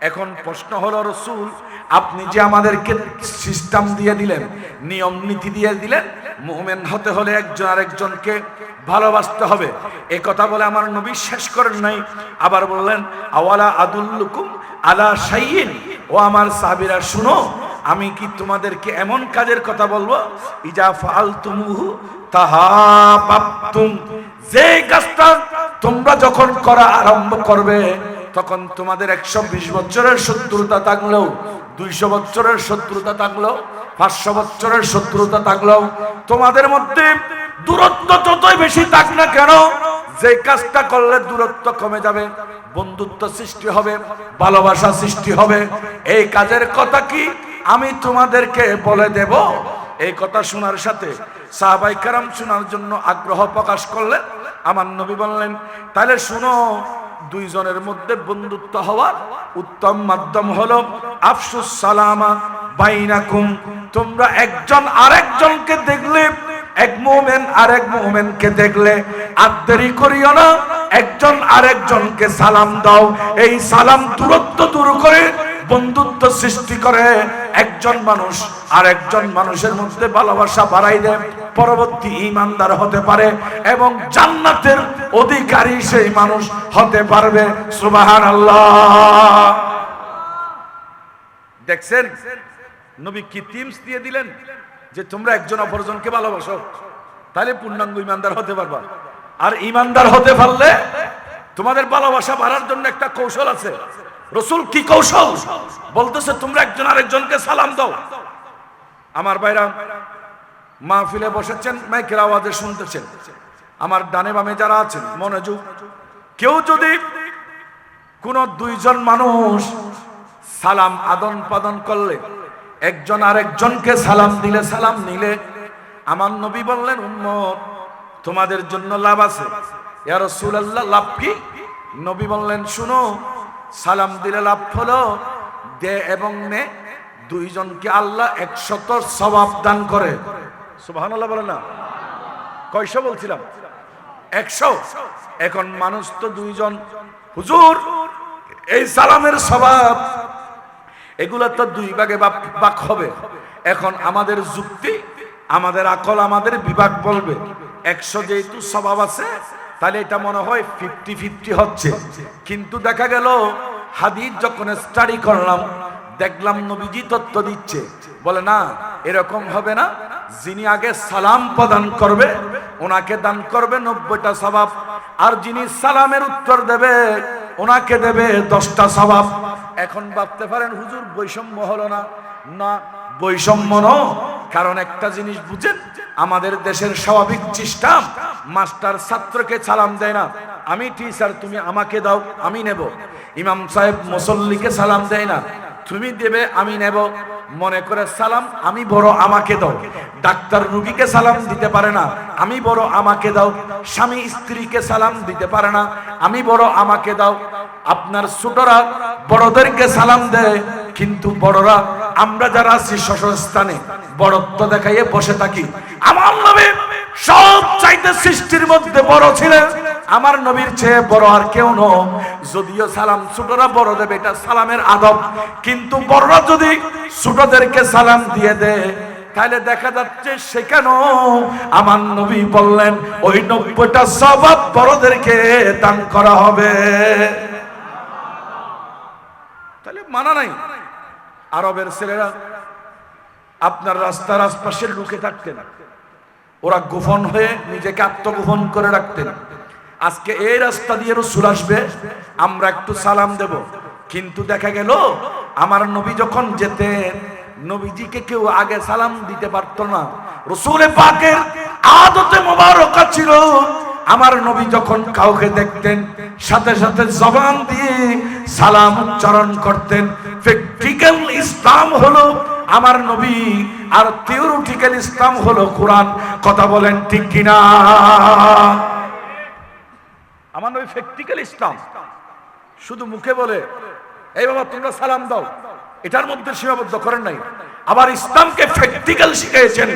এখন প্রশ্ন হলো রাসূল আপনি যে আমাদেরকে সিস্টেম দিয়ে দিলেন নিয়ম নীতি দিয়ে দিলেন মুমিন হতে হলে একজন আরেকজনকে ভালোবাসতে হবে এই কথা বলে আমার নবী শেষ করেন নাই আবার বললেন আওয়ালা আদুল্লুকুম আলা শাইইন ও আমার সাহাবীরা শুনো আমি কি তোমাদেরকে এমন কাজের কথা বলবো ইজা ফাআলতুমুহু তাহাবাবতুম যে কাজটা তোমরা যখন করা আরম্ভ করবে তখন তোমাদের 120 বছরের শত্রুতা থাকলেও 200 বছরের শত্রুতা থাকলেও 500 বছরের শত্রুতা থাকলেও তোমাদের মধ্যে দূরত্ব যতই বেশি থাক না কেন যে কাজটা করলে দূরত্ব কমে যাবে বন্ধুত্ব সৃষ্টি হবে ভালোবাসা সৃষ্টি হবে এই কাজের কথা কি আমি তোমাদেরকে বলে দেব এই কথা শোনার সাথে সাহাবায়ে কেরাম শোনার জন্য আগ্রহ প্রকাশ করলেন আমার নবী বললেন তাহলে শুনো দুইজনের মধ্যে বন্ধুত্ব হওয়ার উত্তম মাধ্যম হলো আফসুস সালামা বাইনাকুম তোমরা একজন আরেকজনকে দেখলে এক মুমিন আরেক মুমিনকে দেখলে আর দেরি করিও না একজন আরেকজনকে সালাম দাও এই সালাম দূরত্ব দূর করে বন্ধুত্ব সৃষ্টি করে একজন মানুষ আরেকজন মানুষের মধ্যে ভালোবাসা বাড়াই দেয় পরবর্তী ঈমানদার হতে পারে এবং জান্নাতের অধিকারী সেই মানুষ হতে পারবে সুবহানাল্লাহ দেখছেন নবী কি টিপস দিয়ে দিলেন যে তোমরা একজন অপরজনকে ভালোবাসো তাহলে পূর্ণাঙ্গ ঈমানদার হতে পারবা আর ঈমানদার হতে পারলে তোমাদের ভালোবাসা বাড়ার জন্য একটা কৌশল আছে রাসূল কি কৌশল বলতেছে তোমরা একজন আরেকজনকে সালাম দাও আমার ভাইরা মাহফিলে বসেছেন মাইকের আওয়াজে শুনতেছেন আমার ডানে বামে যারা আছেন মনোযোগ কেউ যদি কোন দুইজন মানুষ সালাম আদান প্রদান করলে একজন আরেকজনকে সালাম দিলে সালাম নিলে আমার নবী বললেন উম্মত তোমাদের জন্য লাভ আছে ইয়া রাসূলুল্লাহ লাভ কি নবী বললেন শুনো সালাম দিলে লাভ হলো দে এবং নে দুইজনকে আল্লাহ 100 সওয়াব দান করে সুবহানাল্লাহ বলেন না কয়শো বলছিলাম 100 এখন মানুষ তো দুইজন হুজুর এই সালামের সওয়াব এগুলা তো দুই ভাগে ভাগ হবে এখন আমাদের যুক্তি আমাদের আকল আমাদের বিভাগ বলবে 100 যেহেতু সওয়াব আছে তাহলে এটা মনে হয় 50-50 হচ্ছে কিন্তু দেখা গেল হাদিস যখন স্টাডি করলাম দেখলাম নবীজি তত্ত্ব দিচ্ছে বলে না এরকম হবে না যিনি আগে সালাম প্রদান করবে ওনাকে দান করবে 90টা সওয়াব আর যিনি সালামের উত্তর দেবে ওনাকে দেবে 10টা সওয়াব এখন ভাবতে পারেন হুজুর বৈষম্য হলো না না বৈষম্য নয় কারণ একটা জিনিস বুঝেন আমাদের দেশের স্বাভাবিক সিস্টেম মাস্টার ছাত্রকে সালাম দেয় না আমি টিচার, তুমি আমাকে দাও, আমি নেব। ইমাম সাহেব মুসল্লিকে সালাম দেয় না, তুমি দেবে আমি নেব, মনে করে সালাম আমি বড় আমাকে দাও। ডাক্তার রোগীকে সালাম দিতে পারে না, আমি বড় আমাকে দাও। স্বামী স্ত্রীকে সালাম দিতে পারে না, আমি বড় আমাকে দাও। আপনার ছোটরা বড়দেরকে সালাম দেয়, কিন্তু বড়রা আমরা যারা আছি শশস্থানে বড়ত্ব দেখাইয়ে বসে থাকি। আমার নবী সব চাইতে সৃষ্টির মধ্যে বড় ছিলেন, আমার নবীর চেয়ে বড় আর কেউ নয়। যদিও সালাম ছোটরা বড় দেবে, এটা সালামের আদব, কিন্তু বড়রা যদি ছোটদেরকে সালাম দিয়ে দেয় তাহলে দেখা যাচ্ছে সেখানেও আমার নবী বললেন ওই 90টা সওয়াব বড়দেরকে দান করা হবে। তাহলে মানা নাই। আরবের ছেলেরা আপনার রাস্তার আশপাশে লুকে থাকতেন, ওরা গোপন হয়ে নিজেকে আত্মগোপন করে রাখতেন। আজকে এই রাস্তা দিয়ে রাসূল আসবে, আমরা একটু সালাম দেব, কিন্তু দেখা গেল আমার নবী যখন যেতেন নবীজিকে কেউ আগে সালাম দিতে পারতো না। রাসূল পাকের আদতে মোবারকা ছিল, আমার নবী যখন কাউকে দেখতেন সাথে সাথে জবান দিয়ে সালাম উচ্চারণ করতেন। প্র্যাকটিক্যাল ইসলাম হলো আমার নবী, আর থিওরিটিক্যাল ইসলাম হলো কোরআন। কথা বলেন ঠিক কিনা? আমার নবী প্র্যাকটিক্যাল ইসলাম, শুধু মুখে বলে এই বাবা তোমরা সালাম দাও, এটার মধ্যে সীমাবদ্ধ করেন নাই। আবার ইসলামকে প্র্যাকটিক্যাল শিখিয়েছেন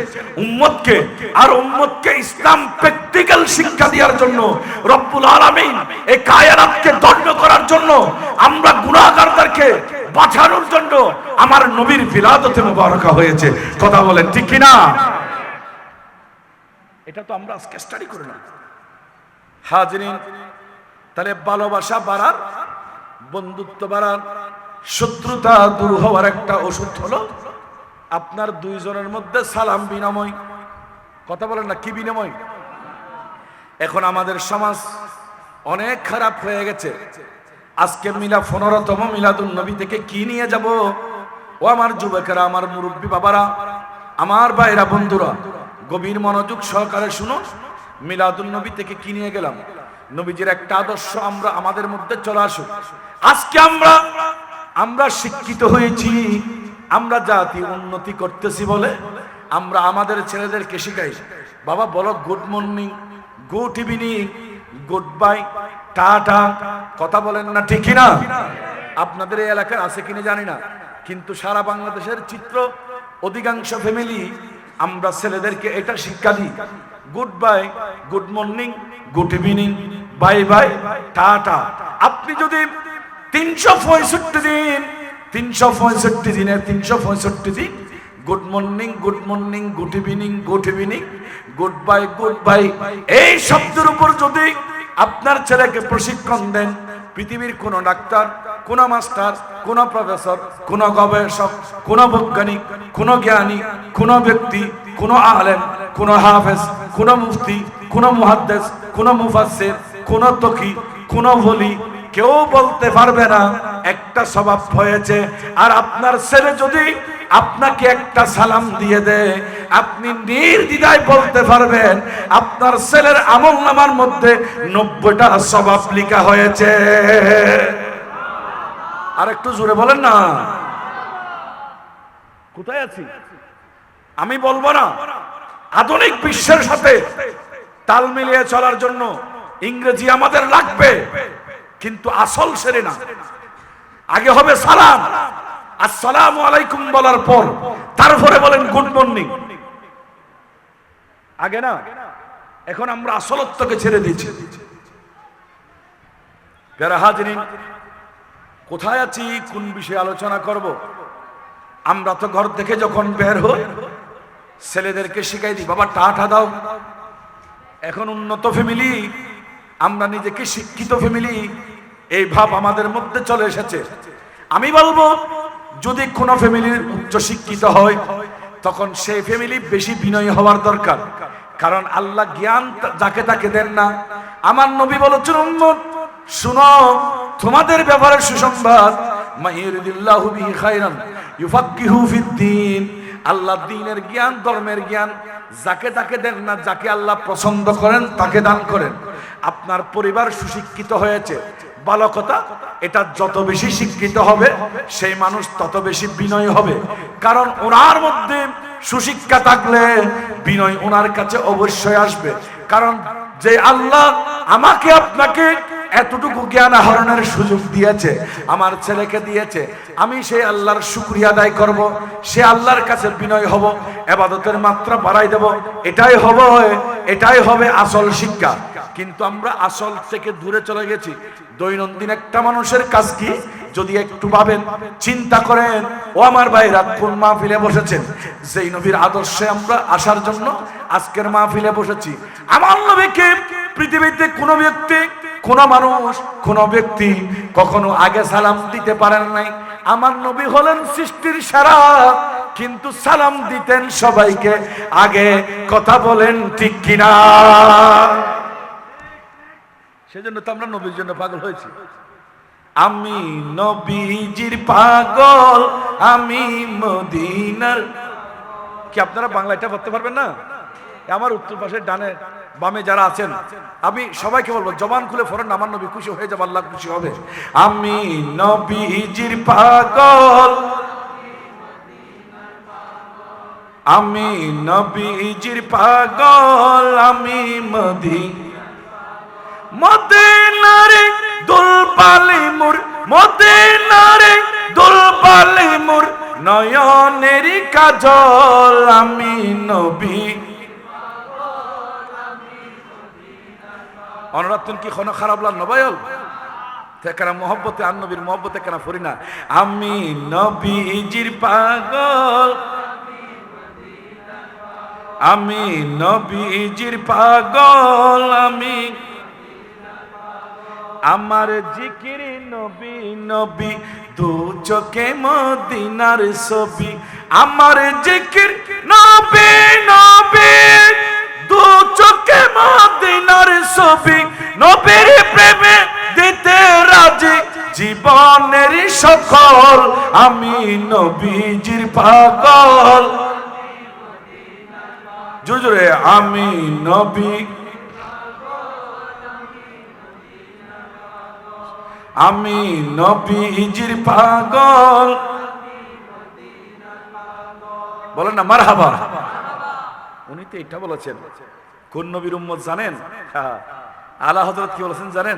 উম্মতকে, আর উম্মতকে ইসলাম প্র্যাকটিক্যাল শিক্ষা দেওয়ার জন্য রব্বুল আলামিন এই কায়নাতকে দণ্ড করার জন্য, আমরা গুনাহগারদেরকে বাঁচানোর জন্য আমার নবীর বিলাদতে মুবারকা হয়েছে। কথা বলেন ঠিক কিনা? এটা তো আমরা আজকে স্টাডি করে না। হাজরিন, তাহলে ভালোবাসা বাড়ার, বন্ধুত্ব বাড়ার, শত্রুতা দূর হওয়ার একটা ওষুধ হলো আপনার দুইজনের মধ্যে সালাম বিনিময়। কথা বলেন না, কি বিনিময়? এখন আমাদের সমাজ অনেক খারাপ হয়ে গেছে। আজকে 15তম মিলাদুন নবী থেকে কি নিয়ে যাব? ও আমার যুবকেরা, আমার মুরব্বী বাবারা, আমার ভাইরা, বন্ধুরা, গভীর মনোযোগ সহকারে শুনো। মিলাদুন নবী থেকে কি নিয়ে গেলাম? নবীজির একটা আদর্শ আমরা আমাদের মধ্যে চলে আসুক। আজকে আমরা শিক্ষিত হয়েছি, আমরা জাতি উন্নতি করতেছি বলে আমরা আমাদের ছেলেদেরকে শিখাই, বাবা বলো good morning, good evening, good bye, tata. কথা বলেন না ঠিক কিনা? আপনাদের এই এলাকার আছে কিনা জানি না, কিন্তু সারা বাংলাদেশের চিত্র, অধিকাংশ ফ্যামিলি আমরা ছেলেদেরকে এটা শিক্ষা দিই, good bye, good morning, good evening, bye bye, tata. আপনি যদি 365 দিন, 365 দিনের 365 দিন good morning, good morning, good evening, good evening, good bye, good bye, এই শব্দের উপর যদি আপনার ছেলেকে প্রশিক্ষণ দেন, পৃথিবীর কোন ডাক্তার, কোন মাস্টার, কোন প্রফেসর, কোন গবেষক, কোন বৈজ্ঞানিক, কোন জ্ঞানী, কোন ব্যক্তি, কোন আলেম, কোন হাফেজ, কোন মুফতি, কোন মুহাদ্দিস, কোন মুফাসসির, কোন তকি, কোন ওলি কেউ বলতে পারবে না একটা স্বভাব হয়েছে। আর আপনার ছেলে যদি আপনাকে একটা সালাম দিয়ে দেয়, আপনি নির্দ্বিধায় বলতে পারবেন আপনার ছেলের আমলনামার মধ্যে 90টা স্বভাব লেখা হয়েছে। আর একটু জোরে বলেন না। কোথায় আছি? আমি বলবো না, আধুনিক বিশ্বের সাথে তাল মিলিয়ে চলার জন্য ইংরেজি আমাদের লাগবে, কিন্তু আসল সেরে না। আগে হবে সালাম, আসসালামু আলাইকুম বলার পর তারপরে বলেন গুড মর্নিং। আগে না, এখন আমরা আসলত্বকে ছেড়ে দিয়েছি। যারা হাজরিন, কোথায় আছি, কোন বিষয়ে আলোচনা করব? আমরা তো ঘর থেকে যখন বের হই ছেলেদেরকে শিখাই দিই, বাবা টাটা দাও। এখন উন্নত ফ্যামিলি, আমরা নিজেকে শিক্ষিত ফ্যামিলি, এই ভাব আমাদের মধ্যে চলে এসেছে। আমি বলবো যদি কোন ফ্যামিলির উচ্চ শিক্ষিত হয় তখন সেই ফ্যামিলি বেশি বিনয়ী হওয়ার দরকার, কারণ আল্লাহ জ্ঞান যাকে তাকে দেন না। আমার নবী বলেছেন, উম্মত শুনো তোমাদের ব্যাপারে সুসংবাদ, মাইয়ুরিদিল্লাহু বিহি খায়রান ইউফাক্কিহু ফিদ্দীন। আল্লাহ দ্বীনের জ্ঞান, ধর্মের জ্ঞান যাকে তাকে দেন না, যাকে আল্লাহ পছন্দ করেন তাকে দান করেন। আপনার পরিবার সুশিক্ষিত হয়েছে, ভালো কথা, এটা যত বেশি শিক্ষিত হবে সেই মানুষ তত বেশি বিনয়ী হবে। কারণ ওনার মধ্যে সুশিক্ষা থাকলে বিনয় ওনার কাছে অবশ্যই আসবে। কারণ যে আল্লাহ আমাকে আপনাকে এতটুকু জ্ঞান আহরণের সুযোগ দিয়েছে, আমার ছেলেকে দিয়েছে, আমি সেই আল্লাহর শুকরিয়া আদায় করব, সে আল্লাহর কাছে বিনয় হব, ইবাদতের মাত্রা বাড়াই দেব। এটাই হবে আসল শিক্ষা। কিন্তু আমরা আসল থেকে দূরে চলে গেছি। দৈনন্দিন একটা মানুষের কাজ কি যদি একটু ভাবেন, চিন্তা করেন। ও আমার ভাইরা, কোন মাহফিলে বসেছেন? যেই নবীর আদর্শে আমরা আসার জন্য আজকের মাহফিলে বসেছি। আমার নবীকে পৃথিবীতে কোনো ব্যক্তি, কোন মানুষ, কোন ব্যক্তি কখনো আগে সালাম দিতে পারেন নাই। আমার নবী হলেন সৃষ্টির সেরা, কিন্তু সালাম দিতেন সবাইকে আগে। কথা বলেন ঠিক কিনা? সেজন্য তো আমরা নবীর জন্য পাগল হয়েছি। আমি নবীজির পাগল, আমি মদিনার। কি আপনারা বাংলাটা পড়তে পারবেন না? আমার উত্তর পাশে ডানে বামে যারা আছেন, আমি সবাইকে বলবো জবান খুলে ফোরেন, আমার নবী খুশি হয়ে যাবে, আল্লাহ খুশি হবে। আমি নবীজির পাগল, আমি নবীজির পাগল, আমি মদিনারে দুলপালি মোর, মদিনারে দুলপালি মোর নয়নের কাজল। আমি নবী অনুরাতন কি কোনো খারাপ লাগ নবায়ল তেকারা মোহব্বতে আর নবীর মোহব্বতে কেন ফরি না। আমি নবীজির পাগল, আমি নবীজির পাগল, আমি আমার জিকির নবী নবী, দু চোখে মদিনার ছবি। আমার জিকির নবী নবী, দু চোখে মদিনার ছবি। নবীর প্রেমে দিতে রাজি জীবনের সকল। আমি নবীজির পাগল, জুজুরে আমি নবী, আমি নবীজির পাগল। বলেন না মারহাবা। উনি তো এটা বলেছেন। কোন নবীর উম্মত জানেন? আলা হযরত কি বলেছেন জানেন?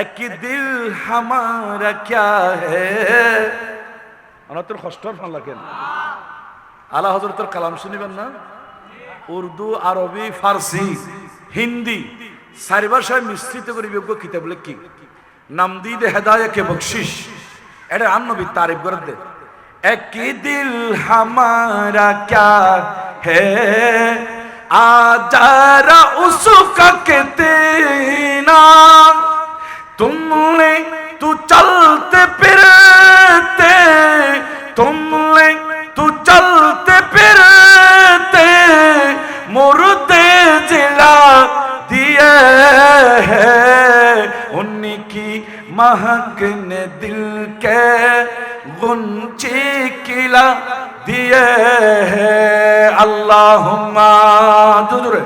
এক দিল হামারা ক্যা হ্যায়। অনতর কষ্টর ভালো লাগেন। আলা হযরতের কালাম শুনিবেন না? উর্দু, আরবি, ফার্সি, হিন্দি চারি ভাষায় মিশ্রিত করে বিজ্ঞ কিতাব লেখি নাম দিয়ে দে হেদায়া কে বকশিশ। এটা আর নবী তারিফ করে দে। এক দিল হামারা ক্যা হ্যায় আজারা উসকা कहते ना, तुमने तू चलते फिरते, तुमने तू चलते फिरते मुर्दे जिला दिए हैं। उनकी महक ने दिल के गुंचे किला दिए हैं। अल्लाहुम्मा दुदुरे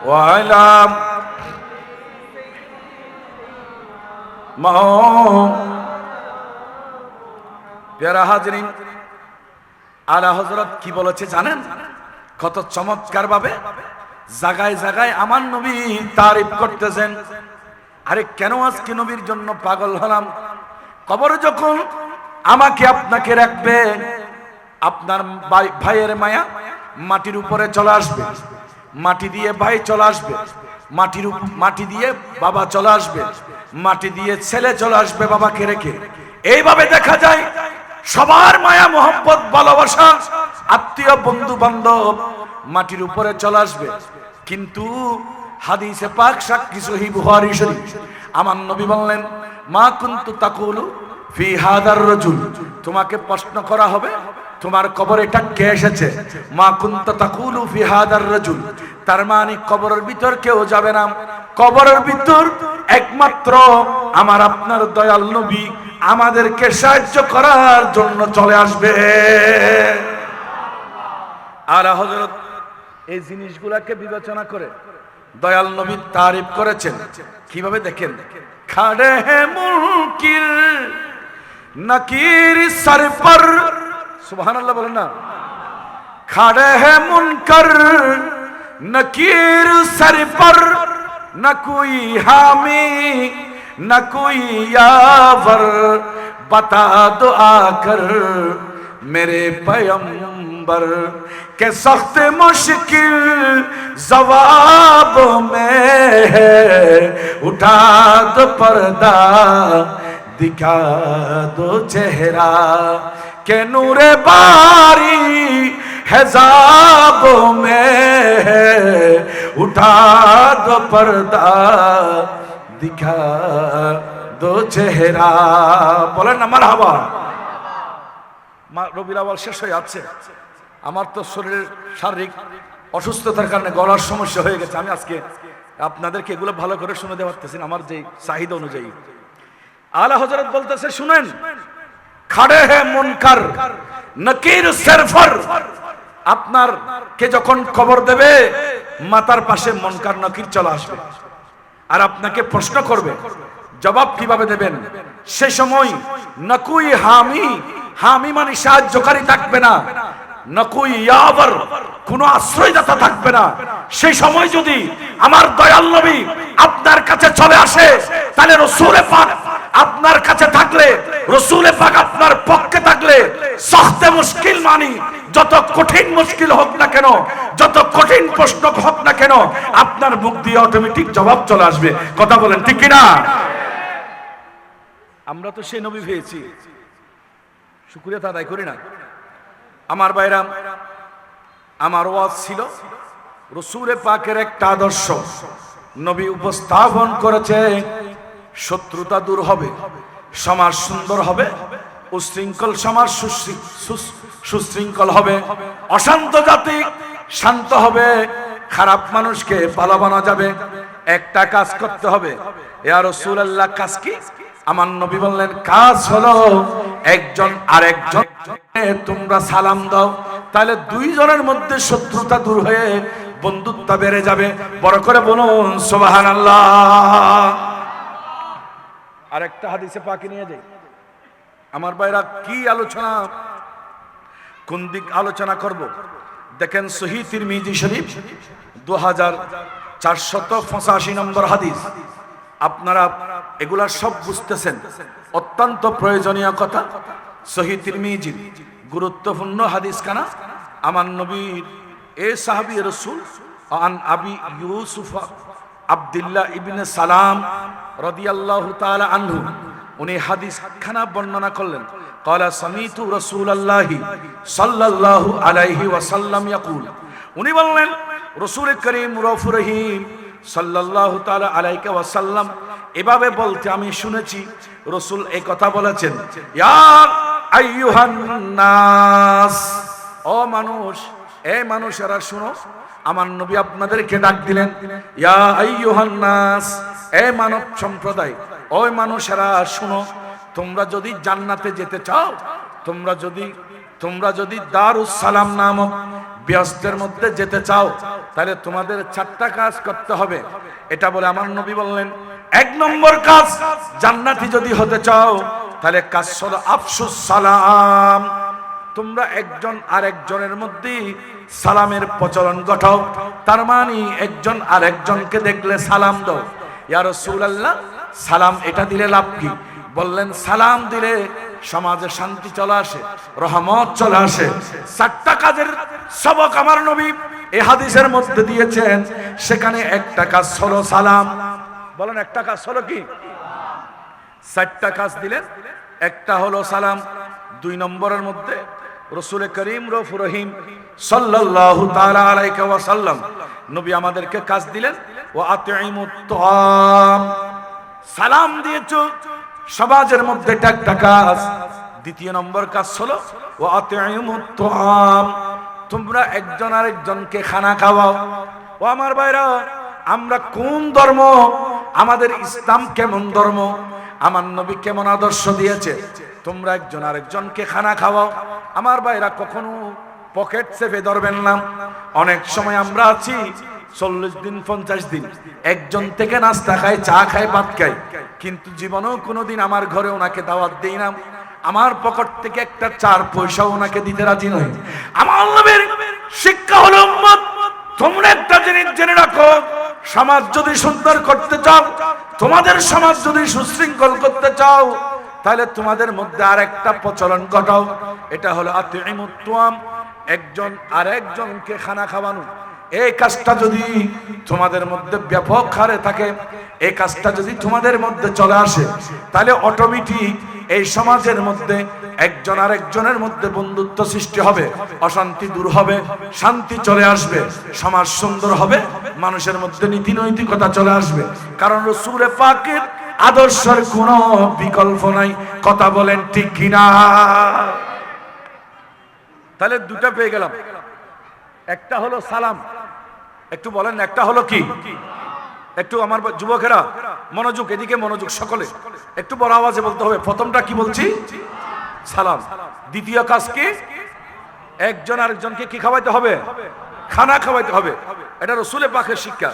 वाला प्यारा हाजरीन, আলা হযরত কি বলেছে জানেন? কত চমৎকার ভাবে জায়গায় জায়গায় আমার নবী তারিফ করতেছেন। আরে কেন আজকে নবীর জন্য পাগল হলাম? কবরে যখন আমাকে আপনাকে রাখবে, আপনার ভাইয়ের মায়া মাটির উপরে চলে আসবে, মাটি দিয়ে ভাই চলে আসবে, মাটি দিয়ে বাবা চলে আসবে, মাটি দিয়ে ছেলে চলে আসবে বাবাকে রেখে। এইভাবে দেখা যায় সবার মায়া মোহাম্মত ভালোবাসা আত্মীয় বন্ধু বান্ধব মাটির উপরে চলে আসবে। কিন্তু হাদিসে পাক সাক্ষী সহিহ বুখারী শরীফ আমার নবী বললেন, মা কুনতু তাকুলু ফি হাদার রাজুল, তোমাকে প্রশ্ন করা হবে তোমার কবরে এটা কে এসেছে। মা কুনতু তাকুলু ফি হাদার রাজুল, তার মানে কবরের ভিতর কেউ যাবে না। কবরের ভিতর একমাত্র আমার আপনার দয়াল নবী আমাদেরকে সাহায্য করার জন্য চলে আসবে। আলা হযরত এই জিনিসগুলোকে বিবেচনা করে দয়াল নবী তারিফ করেছেন কিভাবে দেখেন, খাড়ে হে মুনকির নকির সর পর, সুবহানাল্লাহ বলেন না, খাড়ে হে মুনকার নকির সর পর, न कोई हामी न कोई यावर, बता दो आकर मेरे पैगंबर के सख्त मुश्किल जवाब में है, उठा दो पर्दा दिखा दो चेहरा के नूरे बारी हिजाब में है, उठा दो पर्दा दिखा दो चेहरा। বলেন না মারহাবা। রবিউল আউয়াল শেষ হয়ে যাচ্ছে, আমার তো শরীরের শারীরিক অসুস্থতার কারণে গলার সমস্যা হয়ে গেছে। আমি আজকে আপনাদেরকে এগুলো ভালো করে শুনে দেওয়া পারতেছি আমার যে চাহিদা অনুযায়ী। আলা হযরত বলতেছে শুনেন, খাড়ে হে মুনকার নকির সরফর, আপনার কে যখন খবর দেবে মাথার পাশে মুনকার নকির চলে আসবে আর আপনাকে প্রশ্ন করবে, জবাব কিভাবে দেবেন? সে সময় নকুই হামি, হামি মানে সাহায্যকারী থাকবে না, নকুই ইয়াবার কোনো আশ্রয়দাতা থাকবে না। সেই সময় যদি আমার দয়াল নবী আপনার কাছে চলে আসে, তাহলে রাসূল পাক আপনার কাছে থাকলে, রাসূল পাক আপনার পক্ষে থাকলে, সখতে মুশকিল মানি যত কঠিন মুশকিল হোক না কেন, যত কঠিন প্রশ্ন হোক না কেন, আপনার মুখ দিয়ে অটোমেটিক জবাব চলে আসবে। কথা বলেন ঠিক কি না? আমরা তো সেই নবী পেয়েছি, শুকরিয়া আদায় করি না। আমার ভাইরা, আমার ওয়াজ ছিল রাসূল পাকের একটা আদর্শ নবী উপস্থাপন করেছে, শত্রুতা দূর হবে, সমাজ সুন্দর হবে, উশৃঙ্খল সমাজ সুশৃঙ্খল হবে, অশান্ত জাতি শান্ত হবে, খারাপ মানুষকে ভালো বানানো যাবে। একটা কাজ করতে হবে। ইয়া রাসূলুল্লাহ, কাজ কি? আমার নবী বললেন, কাজ হলো একজন আরেকজনকে তোমরা সালাম দাও, তাহলে দুইজনের মধ্যে শত্রুতা দূর হয়ে বন্ধুত্ব বেড়ে যাবে। বড় করে বলুন সুবহানাল্লাহ। আরেকটা হাদিসে পাকে নিয়ে যাই। আমার ভাইরা, কি আলোচনা, কোন দিক আলোচনা করব? দেখেন সহিহ তিরমিজি শরীফ 2485 নম্বর হাদিস। আপনারা এগুলা সব বুঝতেছেন, অত্যন্ত প্রয়োজনীয় কথা। সহিহ তিরমিজি গুরুত্বপূর্ণ হাদিস কানা। আমার নবীর এ সাহাবী রাসূল আন আবি ইউসুফ আব্দুল্লাহ ইবনে সালাম রাদিয়াল্লাহু তাআলা আনহু, উনি হাদিস খানা বর্ণনা করলেন। ক্বালা সামিতু রাসূলুল্লাহি সাল্লাল্লাহু আলাইহি ওয়াসাল্লাম ইয়াকুল, উনি বললেন রাসূল করিম রাউফুর রহিম সাল্লাল্লাহু তাআলা আলাইহি ওয়াসাল্লাম এভাবে বলতে আমি শুনেছি। রাসূল এই কথা বলেছেন, ইয়া আইয়ুহান নাস, ও মানুষ, এই মানুষেরা শুনো। আমার নবী আপনাদেরকে ডাক দিলেন, ইয়া আইয়ুহান নাস, এই মানব সম্প্রদায়, ওই মানুষেরা শুনো। তোমরা যদি জান্নাতে যেতে চাও, তোমরা যদি দারুস সালাম নামক ব্যস্তের মধ্যে যেতে চাও, তাহলে তোমাদের 4টা কাজ করতে হবে। এটা বলে আমার নবী বললেন, 1 নম্বর কাজ, জান্নাতি যদি হতে চাও তাহলে কাজ হলো আফসুস সালাম। তোমরা একজন আরেকজনের মধ্যে সালামের প্রচলন ঘটাও। তার মানে একজন আরেকজনকে দেখলে সালাম দাও। ইয়া রাসূলুল্লাহ, সালাম এটা দিলে লাভ কি? বললেন, সালাম দিলে সমাজে শান্তি চলে আসে, রহমত চলে আসে। 4টা কাজের সবক আমার নবী এই হাদিসের মধ্যে দিয়েছেন। সেখানে একটা কাজ হলো সালাম। বলেন, একটা কাজ হলো কি? 4টা কাজ দিলেন, একটা হলো সালাম। 2 নম্বরের মধ্যে রাসূল করিম রাউফুর রহিম সাল্লাল্লাহু তাআলা আলাইহি ওয়াসাল্লাম নবী আমাদেরকে কাজ দিলেন, ওয়া আতিমুত তাআম, সালাম দিয়েছো, সমাজের মধ্যে একটা কাজ। 2 নম্বর কাজ হলো ওয়া আতিমুত তাআম, তোমরা একজন আরেকজনকে খানা খাওয়াও। ও আমার ভাইরা, আমরা কোন ধর্ম আমাদের ইসলাম কেমন ধর্ম, আমার নবী কেমন আদর্শ দিয়েছে। তোমরা একজন আরেকজনকে খানা খাওয়াও। আমার ভাইরা কখনো পকেট চেপে ধরবেন না। অনেক সময় আমরা আছি 40 দিন 50 দিন একজন থেকে নাস্তা খাই, চা খাই, ভাত খাই, কিন্তু জীবনেও কোনোদিন আমার ঘরে ওনাকে দাওয়াত দেই না। আমার পকেট থেকে একটা 4 পয়সা ওনাকে দিতে রাজি নই। আমার নবীর শিক্ষা হলো উম্মত, তোমরা একটা জিনিস জেনে রাখো, সমাজ যদি সুন্দর করতে চাও, তোমাদের সমাজ যদি সুশৃঙ্খল করতে চাও, তাহলে তোমাদের মধ্যে আরেকটা প্রচলন ঘটাও। এটা হলো আতিমুত তুয়াম, একজন আরেকজনকে খানা খাওয়ানো। এই কাজটা যদি তোমাদের মধ্যে ব্যাপক হারে থাকে, এই কাজটা যদি তোমাদের মধ্যে চলে আসে, তাহলে অটোমেটিক এই সমাজের মধ্যে একজন আরেকজনের মধ্যে বন্ধুত্ব সৃষ্টি হবে, অশান্তি দূর হবে, শান্তি চলে আসবে, সমাজ সুন্দর হবে, মানুষের মধ্যে নীতি নৈতিকতা চলে আসবে। কারণ রাসূল পাকের আদর্শের কোনো বিকল্প নাই। কথা বলেন ঠিক কিনা? তাহলে দুটা পেয়ে গেলাম। একটা হলো সালাম, একটু বলেন, একটা হলো কি? একটু আমার যুবকেরা মনোযোগ, এদিকে মনোযোগ, সকলে একটু বড় আওয়াজে বলতে হবে। প্রথমটা কি বলছি? সালাম। দ্বিতীয় কাজ কি? একজন আরেকজনকে কি খাওয়াইতে হবে? খানা খাওয়াইতে হবে। এটা রাসূল পাকের শিক্ষা।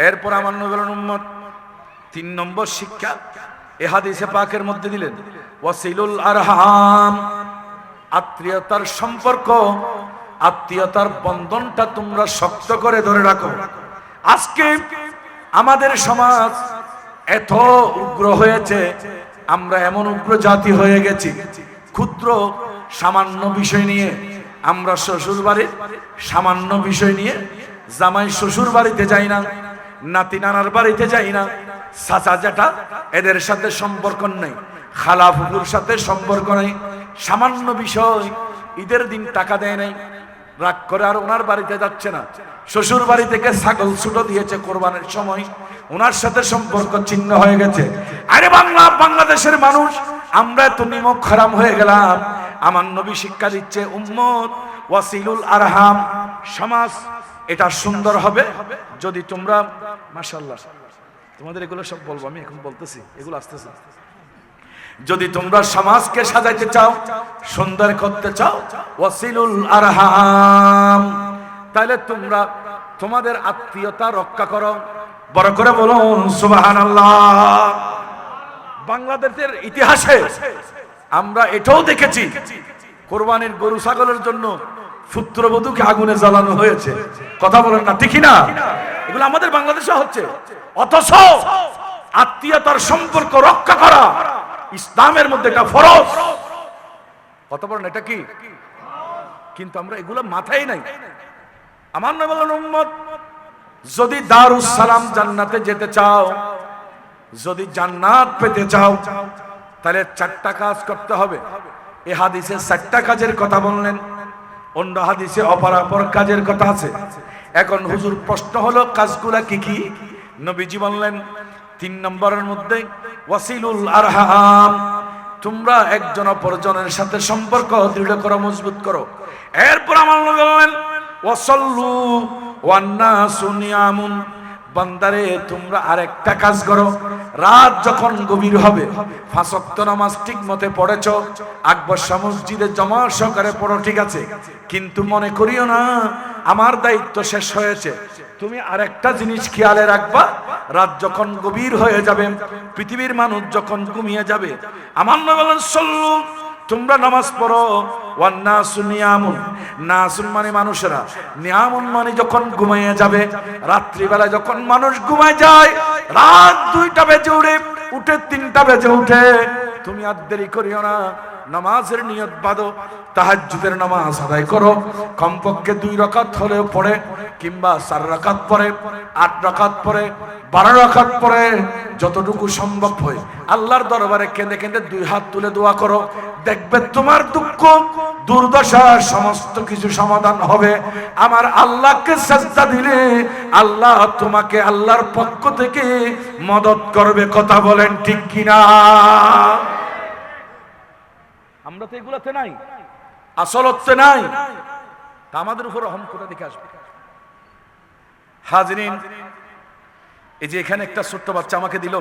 এরপর আমার নবীর উম্মত 3 নম্বর শিক্ষা এ হাদিসে পাকের মধ্যে দিলেন, ওয়াসিলুল আরহাম, আত্মীয়তার সম্পর্ক, আত্মীয়তার বন্ধনটা তোমরা শক্ত করে ধরে রাখো। আজকে আমাদের সমাজ এত উগ্র হয়েছে, আমরা এমন উগ্র জাতি হয়ে গেছি, ক্ষুদ্র সামান্য বিষয় নিয়ে আমরা শ্বশুর বাড়ির সামান্য বিষয় নিয়ে জামাই শ্বশুর বাড়িতে যাই না, নাতি নানার বাড়িতে যাই না, চাচা জ্যাঠা এদের সাথে সম্পর্ক নেই, খালা ফুফুর সাথে সম্পর্ক নেই। সামান্য বিষয়, ঈদের দিন টাকা দেয় নাই, রাগ করে আর ওনার বাড়িতে যাচ্ছে না। শ্বশুর বাড়ি থেকে ছাগল ছুটো দিয়েছে কোরবানির সময়, ওনার সাথে সম্পর্ক ছিন্ন হয়ে গেছে। আরে বাংলাদেশের মানুষ আমরা এত নিমক হারাম হয়ে গেলাম। আমার নবী শিক্ষা দিচ্ছে উম্মত, ওয়াসিলুল আরহাম, সমাজ এটা সুন্দর হবে যদি তোমরা, মাশাআল্লাহ তোমাদের এগুলো সব বলবো, আমি এখন বলতেছি, এগুলো আসতেছে। যদি তোমরা সমাজকে সাজাইতে চাও, সুন্দর করতে চাও, ওয়াসিলুল আরহাম, তাহলে তোমরা তোমাদের আত্মীয়তা রক্ষা করো। বড় করে বলুন সুবহানাল্লাহ। বাংলাদেশের ইতিহাসে আমরা এটাও দেখেছি, কোরবানির গরু ছাগলের জন্য পুত্রবধূকে আগুনে জ্বালানো হয়েছে। কথা বলেন না ঠিক না? এগুলো আমাদের বাংলাদেশে হচ্ছে। অথচ আত্মীয়তার সম্পর্ক রক্ষা করা ইসলামের মধ্যে একটা ফরজ। কথা বলেন এটা কি? কিন্তু আমরা এগুলো মাথায় নাই। আমার নবী বলেন উম্মত, যদি দারুস সালাম জান্নাতে যেতে চাও, যদি জান্নাত পেতে চাও, তাহলে 4টা কাজ করতে হবে। এই হাদিসে 4টা কাজের কথা বললেন, অন্য হাদিসে অপরাপর কাজের কথা আছে। এখন হুজুর প্রশ্ন হলো কাজগুলা কি কি? নবীজি বললেন 3 নম্বরের মধ্যে ওয়াসিলুল আরহাম, তোমরা একজন অপরজনের সাথে সম্পর্ক দৃঢ় করো, মজবুত করো। এরপর আমার নবী বললেন ওয়াসাল্লু ওয়ান নাসু নিয়ামুন, বান্দারে তোমরা আরেকটা কাজ করো, রাত যখন গভীর হবে 5 ওয়াক্ত নামাজ ঠিক মতে পড়েছো, আকবর শাহ মসজিদে জমা সহকারে পড়ো, ঠিক আছে, কিন্তু মনে করিও না আমার দায়িত্ব শেষ হয়েছে। তুমি আরেকটা জিনিস খেয়ালে রাখবা, রাত যখন গভীর হয়ে যাবে, পৃথিবীর মানুষ যখন ঘুমিয়ে যাবে, আমার নবী বলেন সাল্লু, তোমরা নামাজ পড়ো, ওয়ান নাসু নিয়ামুন, নাসুন মানে মানুষেরা, নিয়ামুন মানে যখন ঘুমিয়ে যাবে, রাত্রিবেলা যখন মানুষ ঘুমায় যায়, রাত 2টা বেজে উঠে 3টা বেজে উঠে, তুমি আর দেরি করিও না, নামাজের নিয়ত বাঁধো, তাহাজ্জুদের নামাজ আদায় করো, কমপক্ষে 2 রাকাত হলেও পড়ে, কিংবা 4 রাকাত পড়ে, 8 রাকাত পড়ে, 12 রাকাত পড়ে, যতটুকু সম্ভব হয় আল্লাহর দরবারে কেঁদে কেঁদে 2 হাত তুলে দোয়া করো। দেখবে তোমার দুঃখ দুর্দশা সমস্ত কিছু সমাধান হবে। আমার আল্লাহকে সাজদা দিলে আল্লাহ তোমাকে আল্লাহর পক্ষ থেকে মদত করবে। কথা বলেন ঠিক কিনা? আমরা তো এগুলাতে নাই, আসলতে নাই, তা আমাদের উপর রহম কোথা থেকে আসবে? হাজরিন, এই যে এখানে একটা ছোট্ট বাচ্চা আমাকে দিল,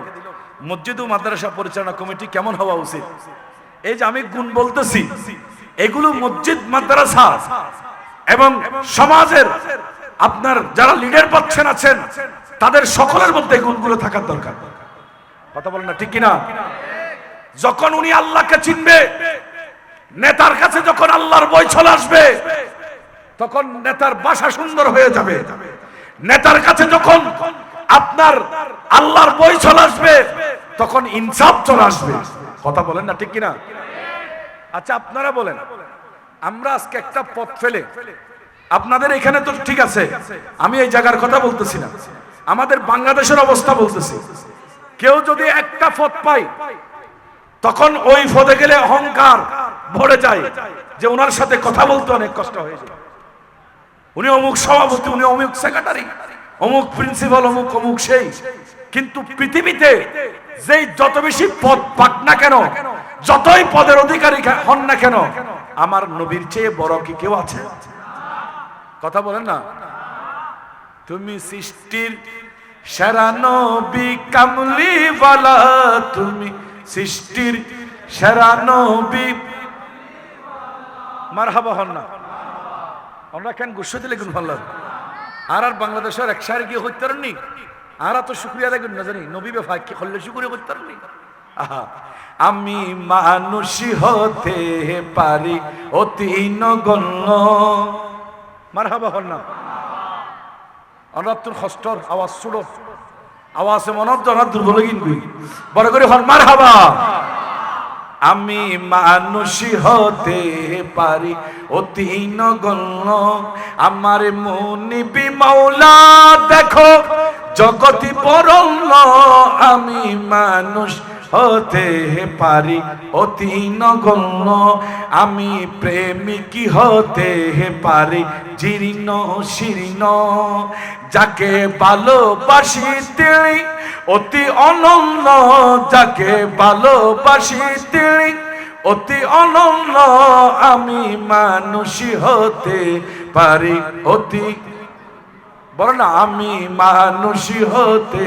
মসজিদ ও মাদ্রাসা পরিচালনা কমিটি কেমন হওয়া উচিত। এই যে আমি গুণ বলতেছি, এগুলো মসজিদ মাদ্রাসা এবং সমাজের আপনার যারা লিডার পাচ্ছেন আছেন তাদের সকলের মধ্যে গুণগুলো থাকার দরকার। কথা বলেন না ঠিক কিনা? যখন উনি আল্লাহকে চিনবে, নেতার কাছে যখন আল্লাহর বই চলে আসবে, তখন নেতার ভাষা সুন্দর হয়ে যাবে। নেতার কাছে যখন আপনার আল্লাহর বই চলে আসবে, তখন ইনসাফ চলে আসবে। কথা বলেন না ঠিক কিনা? আচ্ছা আপনারা বলেন, আমরা আজকে একটা পথ ফেলে, আপনাদের এখানে তো ঠিক আছে, আমি এই জায়গার কথা বলতেছি না, আমাদের বাংলাদেশের অবস্থা বলতেছি। কেউ যদি একটা পথ পায়, তখন ওই পদে গেলে অহংকার ভরে যায় যে ওনার সাথে কথা বলতে অনেক কষ্ট হয়ে যায়। উনি অমুক সভাপতি, উনি অমুক সেক্রেটারি, অমুক প্রিন্সিপাল, অমুক অমুক সেই। কিন্তু পৃথিবীতে যেই যত বেশি পদ পাক না কেন, যতই পদের অধিকারী হন না কেন, আমার নবীর চেয়ে বড় কি কেউ আছে? কথা বলেন না। তুমি সৃষ্টির সেরা নবী কামলিওয়ালা, তুমি সৃষ্টির সেরা নবী। মারহাবা হন না, আমরা কেন গুসা দিলে গুণ ভাল্লাম। আর বাংলাদেশের এক সারি গিয়ে হইতে পারেননি, আর তো শুক্রিয়া দেখুন না জানি নবী বেফা কি হল্লে শুক্রিয়া করতে পারেননি। আহা, আমি মানুষই হতে পারি অতি নগণ্য। মারহাবা হন না। অনাত্তুর হস্তর আওয়াজ শুনো, আওয়াজে মনত জনার দুর্বল কিন্তু বড় করে হন মারহাবা। আমি মানুষই হতে পারি অতি নগণ্য, আমার মুনিবি মাওলা দেখো জগতি পরল্য। আমি মানুষ হতে পারি অতি নগণ্য, আমি প্রেমিক হতে পারি জীর্ণ শীর্ণ। যাকে ভালোবাসি তিনি অতি অনন্য, যাকে ভালোবাসি তিনি অতি অনন্য। আমি মানুষই হতে পারি অতি, বল না, আমি মানুষই হতে।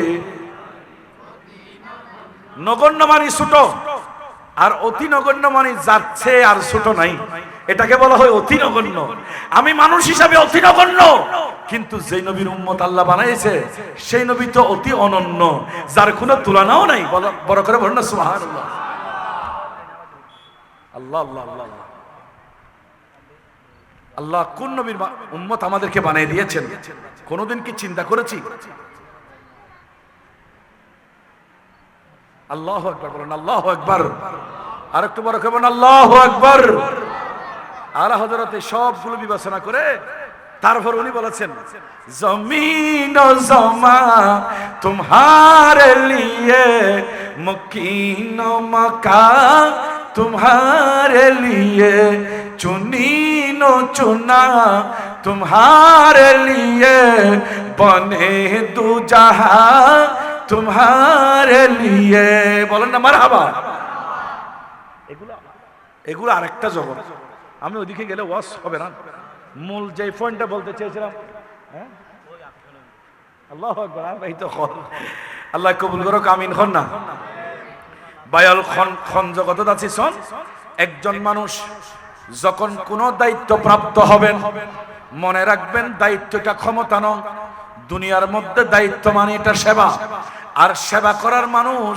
নগণ্য মানে ছোট, আর অতি নগণ্য মানে যাচ্ছে আর ছোট নাই, এটাকে বলা হয় অতি নগণ্য। আমি মানুষ হিসাবে অতি নগণ্য, কিন্তু যে নবীর উম্মত আল্লাহ বানাইছে সেই নবী তো অতি অনন্য, যার কোনো তুলনাও নাই। বড় করে বলেন না সুবহানাল্লাহ। আল্লাহ আল্লাহ আল্লাহ আল্লাহ কোন নবীর উম্মত আমাদেরকে বানিয়ে দিয়েছেন, কোনোদিন কি চিন্তা করেছি? আল্লাহু আকবার বলেন, আল্লাহু আকবার। আর একটু বড় করে বলেন আল্লাহু আকবার। আলা হযরতে সবগুলো বিবেচনা করে তারপর উনি বলেছেন, জমিন ও জমা তোমারে লিয়ে, মকিন ও মকা तुम्हारे लिए, चुनीन ও चुना तुम्हारे लिए, बने दू जहां तुम्हारे लिए। বলেন না মারহাবা। এগুলো আরেকটা জগৎ, আমি ওদিকে গেলে ওয়াজ হবে না। মূল যে পয়েন্টটা বলতে চেয়েছিলাম, হ্যাঁ আল্লাহু আকবার। এই তো আল্লাহ কবুল করুক, আমিন হন না। বায়াল খন জগতত আছি শোন, একজন মানুষ যখন কোন দায়িত্ব প্রাপ্ত হবেন, মনে রাখবেন দায়িত্বটা ক্ষমতা নয়। দুনিয়ার মধ্যে দায়িত্ব মানে এটা সেবা, আর সেবা করার মানুষ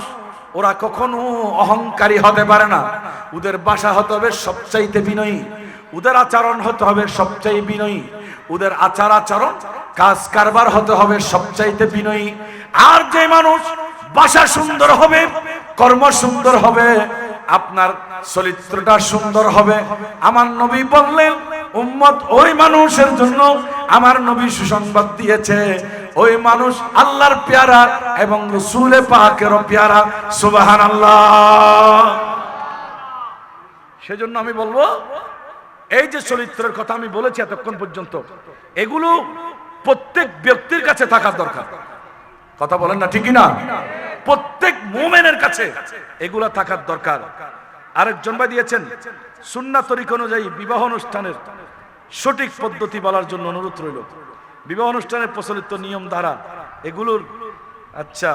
ওরা কখনো অহংকারী হতে পারে না। ওদের ভাষা হতে হবে সবচাইতে বিনয়ী, ওদের আচরণ হতে হবে সবচাইতে বিনয়ী, ওদের আচার আচরণ কাজ কারবার হতে হবে সবচাইতে বিনয়ী। আর যে মানুষ ভাষা সুন্দর হবে, কর্ম সুন্দর হবে, আপনার চরিত্রটা সুন্দর হবে। আমার নবী বললেন, উম্মত ওই মানুষের জন্য আমার নবী সুসংবাদ দিয়েছে, ওই মানুষ আল্লাহর পেয়ারা এবং রাসূল পাকেরও পেয়ারা। সুবহানাল্লাহ। সেজন্য আমি বলবো, এই যে চরিত্রের কথা আমি বলেছি এতক্ষণ পর্যন্ত, এগুলো প্রত্যেক ব্যক্তির কাছে থাকা দরকার। কথা বলেন না ঠিক না? প্রত্যেক মুমিনের কাছে এগুলা থাকার দরকার। আরেকজন ভাই দিয়েছেন, সুন্নাত তরিকা অনুযায়ী বিবাহ অনুষ্ঠানের সঠিক পদ্ধতি বলার জন্য অনুরোধ রইল। বিবাহ অনুষ্ঠানের প্রচলিত নিয়ম ধারা এগুলোর আচ্ছা,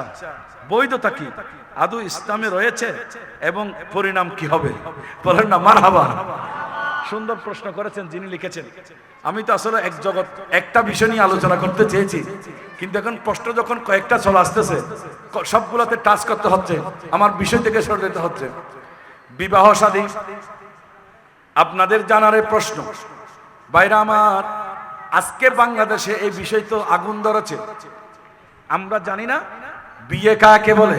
বৈধতা কি আদৌ ইসলামে রয়েছে এবং পরিণাম কি হবে? বলেন না মারহাবা। সুন্দর প্রশ্ন করেছেন যিনি লিখেছেন। আমি তো আসলে এক জগৎ একটা বিষয় নিয়ে আলোচনা করতে চেয়েছি, কিন্তু এখন প্রশ্ন যখন কয়েকটা চলে আসতেছে সবগুলোতে টাচ করতে হচ্ছে, আমার বিষয় থেকে সরে যেতে হচ্ছে। বিবাহ শাদী আপনাদের জানার প্রশ্ন। ভাইরা আমার, আজকে বাংলাদেশে এই বিষয় তো আগুন ধরেছে। আমরা জানি না বিয়ে কাকে বলে।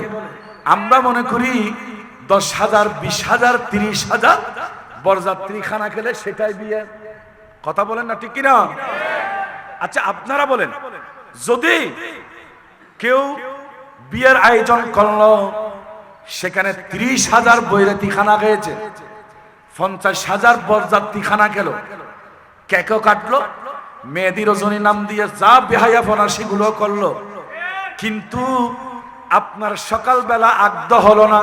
আমরা মনে করি 10,000, 20,000, 30,000 বরযাত্রী খানা খেলে সেটাই বিয়ে। কথা বলেন না, ঠিক কিনা? আচ্ছা আপনারা বলেন, যদি কেউ বিয়ের আয়োজন করলো, সেখানে 30,000 বৈরাতি খানা খেয়েছে, 50,000 বরযাত্রী খানা খেলো, কেকও কাটলো, মেহেদি রজনী নাম দিয়ে যা বেহায়াপনা সেগুলো করলো, কিন্তু আপনার সকালবেলা আগদ হলো না।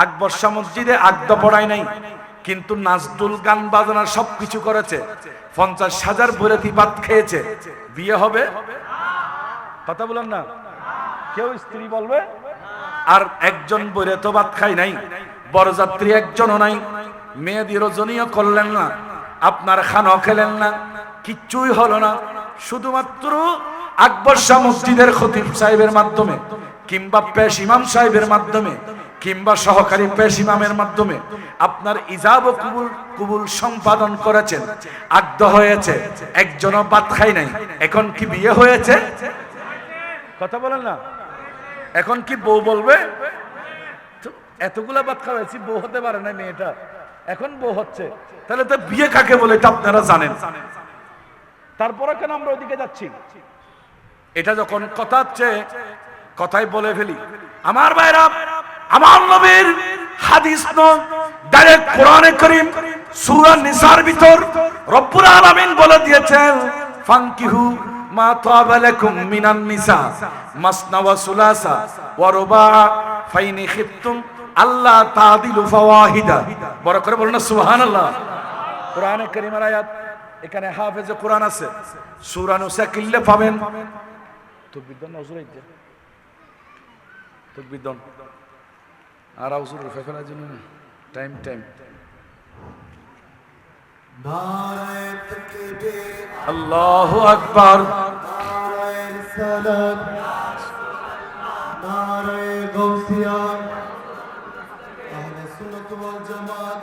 আকবর শাহ মসজিদে আগদ পড়ায় নাই, কিন্তু নাচদুল গান বাজনা সবকিছু করেছে, 50,000 বৈরাতি ভাত খেয়েছে, বিয়ে হবে? কথা বলেন না। কেউ স্ত্রী বলবে আর একজন বৈরাত ভাত খায় নাই, বরযাত্রী একজনও নাই, মেহেদি রজনীও করলেন না, আপনার খানও খেলেন না, কিচ্ছুই হলো না। শুধুমাত্র আকবর শাহ মসজিদের খতিব সাহেবের মাধ্যমে কিংবা পেশ ইমাম সাহেবের মাধ্যমে কিংবা সহকারী পেশ ইমামের মাধ্যমে আপনার ইজাব ও কবুল সম্পাদন করেছেন, আগদ হয়েছে, একজনও ভাত খায় নাই। এখন কি বিয়ে হয়েছে? কথা বলেন না। এখন কি বউ বলবে এতগুলা ভাত খাওয়াইছি, বউ হতে পারে না মেয়েটা, এখন বউ হচ্ছে, তাহলে তো বিয়ে কাকে বলে এটা আপনারা জানেন। তারপরে কেন আমরা ওইদিকে যাচ্ছি? এটা যখন কথা হচ্ছে, কথাই বলে ফেলি। আমার ভাইরা, আমার নবীর হাদিস নয়, ডাইরেক্ট কোরআনে কারীম সূরা নিসার ভিতর রব্বুল আলামিন বলে দিয়েছেন, ফানকিহু মা তাবা লাকুম মিনান নিসা মাসনা ওয়া সুলাসা ওয়া রুবা ফাইন খিফতুম আল্লাহ তাদিলু ফাওয়াহিদা। বড় করে বলুন না সুবহানাল্লাহ। কোরআনে কারীমের আয়াত, এখানে হাফেজে কোরআন আছে, সূরা নুসা কিল্লে পাবেন। তকবীর নজর আইছে, তকবীর দন আর হুজুর ফেফেলা জন্য টাইম নারায়ে তাকবীর, আল্লাহু আকবার, নারায়ে রিসালাত, নারায়ে গাউসিয়া, আহলে সুন্নাত ওয়াল জামাত,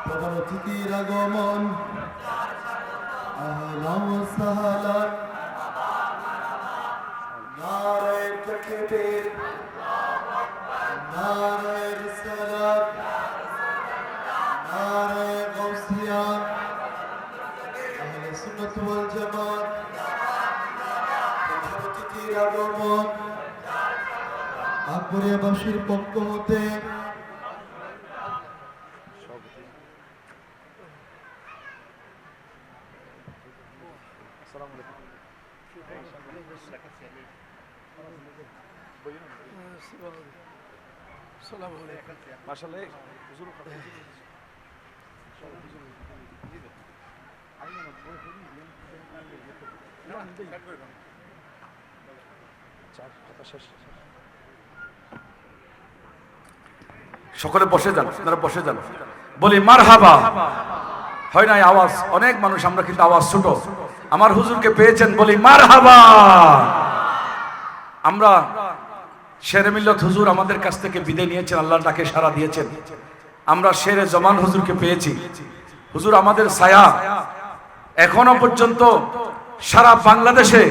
প্রধান অতিথির আগমন, আহলান ওয়া সাহলান, নারায়ে তাকবীর, নারায়ে রিসালাত, নারায়ে গাউসিয়া, আহলে সুন্নাত ওয়াল জামাত, প্রধান অতিথির আগমন, আকবরিয়াবাসীর পক্ষ হতে সকলে বসে যান, আপনারা বসে যান, বলি মারহাবা। হয় নাই আওয়াজ? অনেক মানুষ, আমরা কিন্তু আওয়াজ ছোট। আমার হুজুরকে পেয়েছেন, বলি মারহাবা। আমরা শেরে মিল্লাত হুজুর আমাদের কাছ থেকে বিদায় নিয়েছেন, আল্লাহর ডাকে সাড়া দিয়েছেন। আমরা শেরে জমান হুজুরকে পেয়েছি। হুজুর আমাদের ছায়া। এখনো পর্যন্ত সারা বাংলাদেশে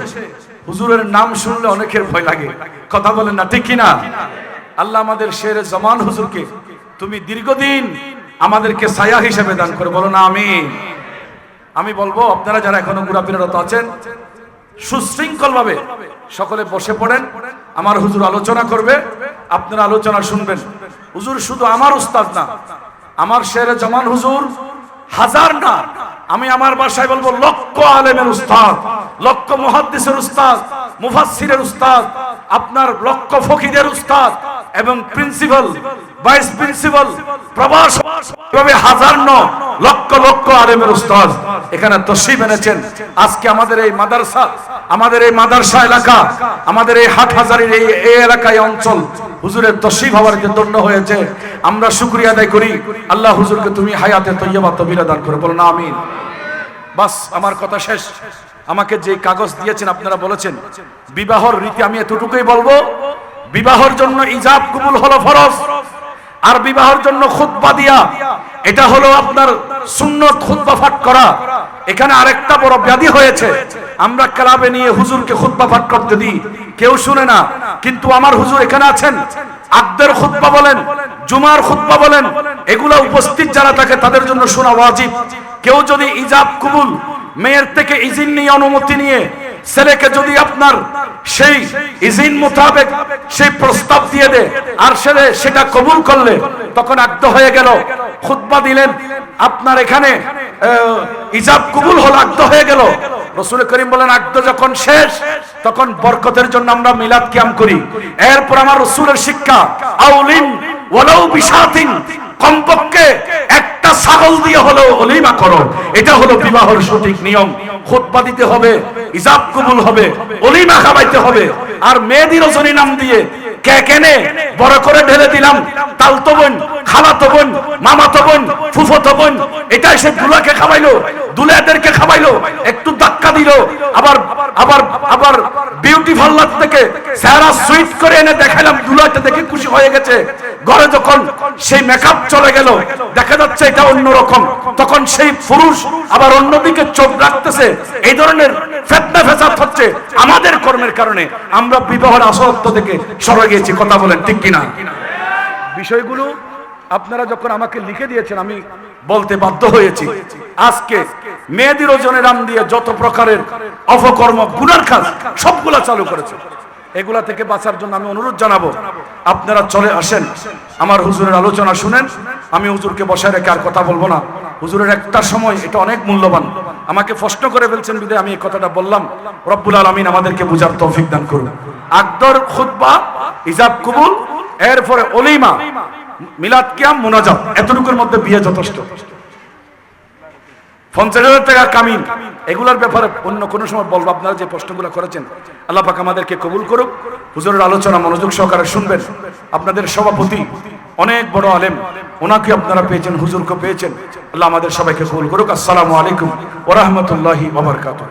হুজুরের নাম শুনলে অনেকের ভয় লাগে। কথা বলেন না, ঠিক কিনা? আল্লাহ আমাদের শেরে জমান হুজুরকে তুমি দীর্ঘদিন আমাদেরকে ছায়া হিসেবে দান করে, বলো না আমিন। আমি বলবো, আপনারা যারা এখনো ঘোরাফেরারত আছেন, সুশৃঙ্খল ভাবে সকলে বসে পড়েন। আমার হুজুর আলোচনা করবে, আপনারা আলোচনা শুনবেন। হুজুর শুধু আমার উস্তাদ না, আমার শেরে জমান হুজুর হাজার না, আমি আমার ভাষায় বলবো লক্ষ আলেমের উস্তাদ, লক্ষ মুহাদ্দিসের উস্তাদ, মুফাসসিরের উস্তাদ, আপনার লক্ষ ফকিদের উস্তাদ এবং প্রিন্সিপাল ভাইস প্রিন্সিপাল, প্রভাস, এভাবে হাজার লক্ষ লক্ষ আলেমের উস্তাদ এখানে তশরিফ এনেছেন। আজকে আমাদের এই মাদ্রাসা এলাকা, আমাদের এই হাটহাজারীর এই এলাকায় অঞ্চল হুজুরের তশরিফ হওয়ার যে দণ্ড হয়েছে, আমরা শুকরিয়া আদায় করি। আল্লাহ হুজুরকে তুমি হায়াতে তৈয়বা তবিলা দান করে, বলুন আমিন। বাস, আমার কথা শেষ। আমাকে যে কাগজ দিয়েছেন আপনারা বলেছেন বিবাহর রীতি, আমি এতটুকুই বলবো, বিবাহের জন্য ইজাব কবুল হলো ফরজ, আর বিবাহের জন্য খুতবা দিয়া এটা হলো আপনার সুন্নত, খুতবা পাঠ করা। এখানে আরেকটা বড় ব্যাধি হয়েছে, আমরা ক্লাবে নিয়ে হুজুরকে খুতবা পাঠ করতে দিই, কেউ শুনে না। কিন্তু আমার হুজুর এখানে আছেন, আকদের খুতবা বলেন, জুমার খুতবা বলেন, এগুলা উপস্থিত যারা থাকে তাদের জন্য শোনা ওয়াজিব। কেউ যদি ইজাব কবুল, মেয়ের থেকে ইজিন নিয়ে, অনুমতি নিয়ে ছেলেকে যদি আপনার সেই ইজিন মোতাবেক সেই প্রস্তাব দিয়ে দেয়, আর ছেলে সেটা কবুল করলে তখন আকদ হয়ে গেল। খুতবা দিলেন আপনার এখানে, ইজাব কবুল হলো, আকদ হয়ে গেল। রাসূল করিম বলেন আকদ যখন শেষ তখন বরকতের জন্য আমরা মিলাদ কিয়াম করি। এরপর আমার রাসূলের শিক্ষা, আউলিন ওয়ালাউ বিশাতিন, কমপক্ষে একটা ছাগল দিয়ে হলো ওলিমা করো। এটা হলো বিবাহের সঠিক নিয়ম। খুতবা দিতে হবে, ইজাব কবুল হবে, ওলিমা খাওয়াইতে হবে। আর মেহেদি রজনী নাম দিয়ে কেনে বড় করে ঢেলে দিলাম, তালতো বোন, খালাতো বোন, মামাতো বোন, ফুফতো বোন, এটা এসে দুলাকে খাওয়াইলো, দুলাদেরকে খাওয়াইলো, একটু ধাক্কা দিল, আবার আবার আবার বিউটি পার্লার থেকে চেহারা সুইট করে এনে দেখাইলাম, দুলাটা দেখে খুশি হয়ে গেছে। ঘরে যখন সেই মেকআপ চলে গেল, দেখা যাচ্ছে এটা অন্যরকম, তখন সেই পুরুষ আবার অন্যদিকে চোখ রাখতেছে। এই ধরনের ফিতনা ফাসাদ হচ্ছে আমাদের কর্মের কারণে। আমরা বিবাহের আসক্ত থেকে সরে গিয়েছি, কথা বলেন ঠিক কিনা? বিষয়গুলো আপনারা যখন আমাকে লিখে দিয়েছেন আমি বলতে বাধ্য হয়েছি। আজকে মেহেদি রজনী নাম দিয়ে যত প্রকারের অপকর্ম, গুনার কাজ সবগুলা চালু করেছে। এগুলা থেকে বাঁচার জন্য আমি অনুরোধ জানাবো, আপনারা চলে আসেন, আমার হুজুরের আলোচনা শুনেন। আমি হুজুরকে বসায় রেখে আর কথা বলবো না। হুজুরের একটা সময় এটা অনেক মূল্যবান, আমাকে প্রশ্ন করে ফেলছেন বিধায় আমি এই কথাটা বললাম। রব্বুল আলামিন আমাদেরকে বুঝার তৌফিক দান করুন। আকদর, খুতবা, ইজাব কবুল, এরপরে ওলিমা, মিলাদ কিয়াম, মুনাজাত, এতটুকুর মধ্যে বিয়ে যথেষ্ট। 50,000 টাকা কামিন, এগুলোর ব্যাপারে অন্য কোনো সময় বলবো। আপনারা যে প্রশ্নগুলো করেছেন আল্লাহ পাক আমাদেরকে কবুল করুক। হুজুরের আলোচনা মনোযোগ সহকারে শুনবেন। আপনাদের সভাপতি অনেক বড় আলেম, ওনাকে আপনারা পেয়েছেন, হুজুরকে পেয়েছেন। আল্লাহ আমাদের সবাইকে কবুল করুক। আসসালামু আলাইকুম ওয়া রাহমাতুল্লাহি ওয়া বারাকাতুহু।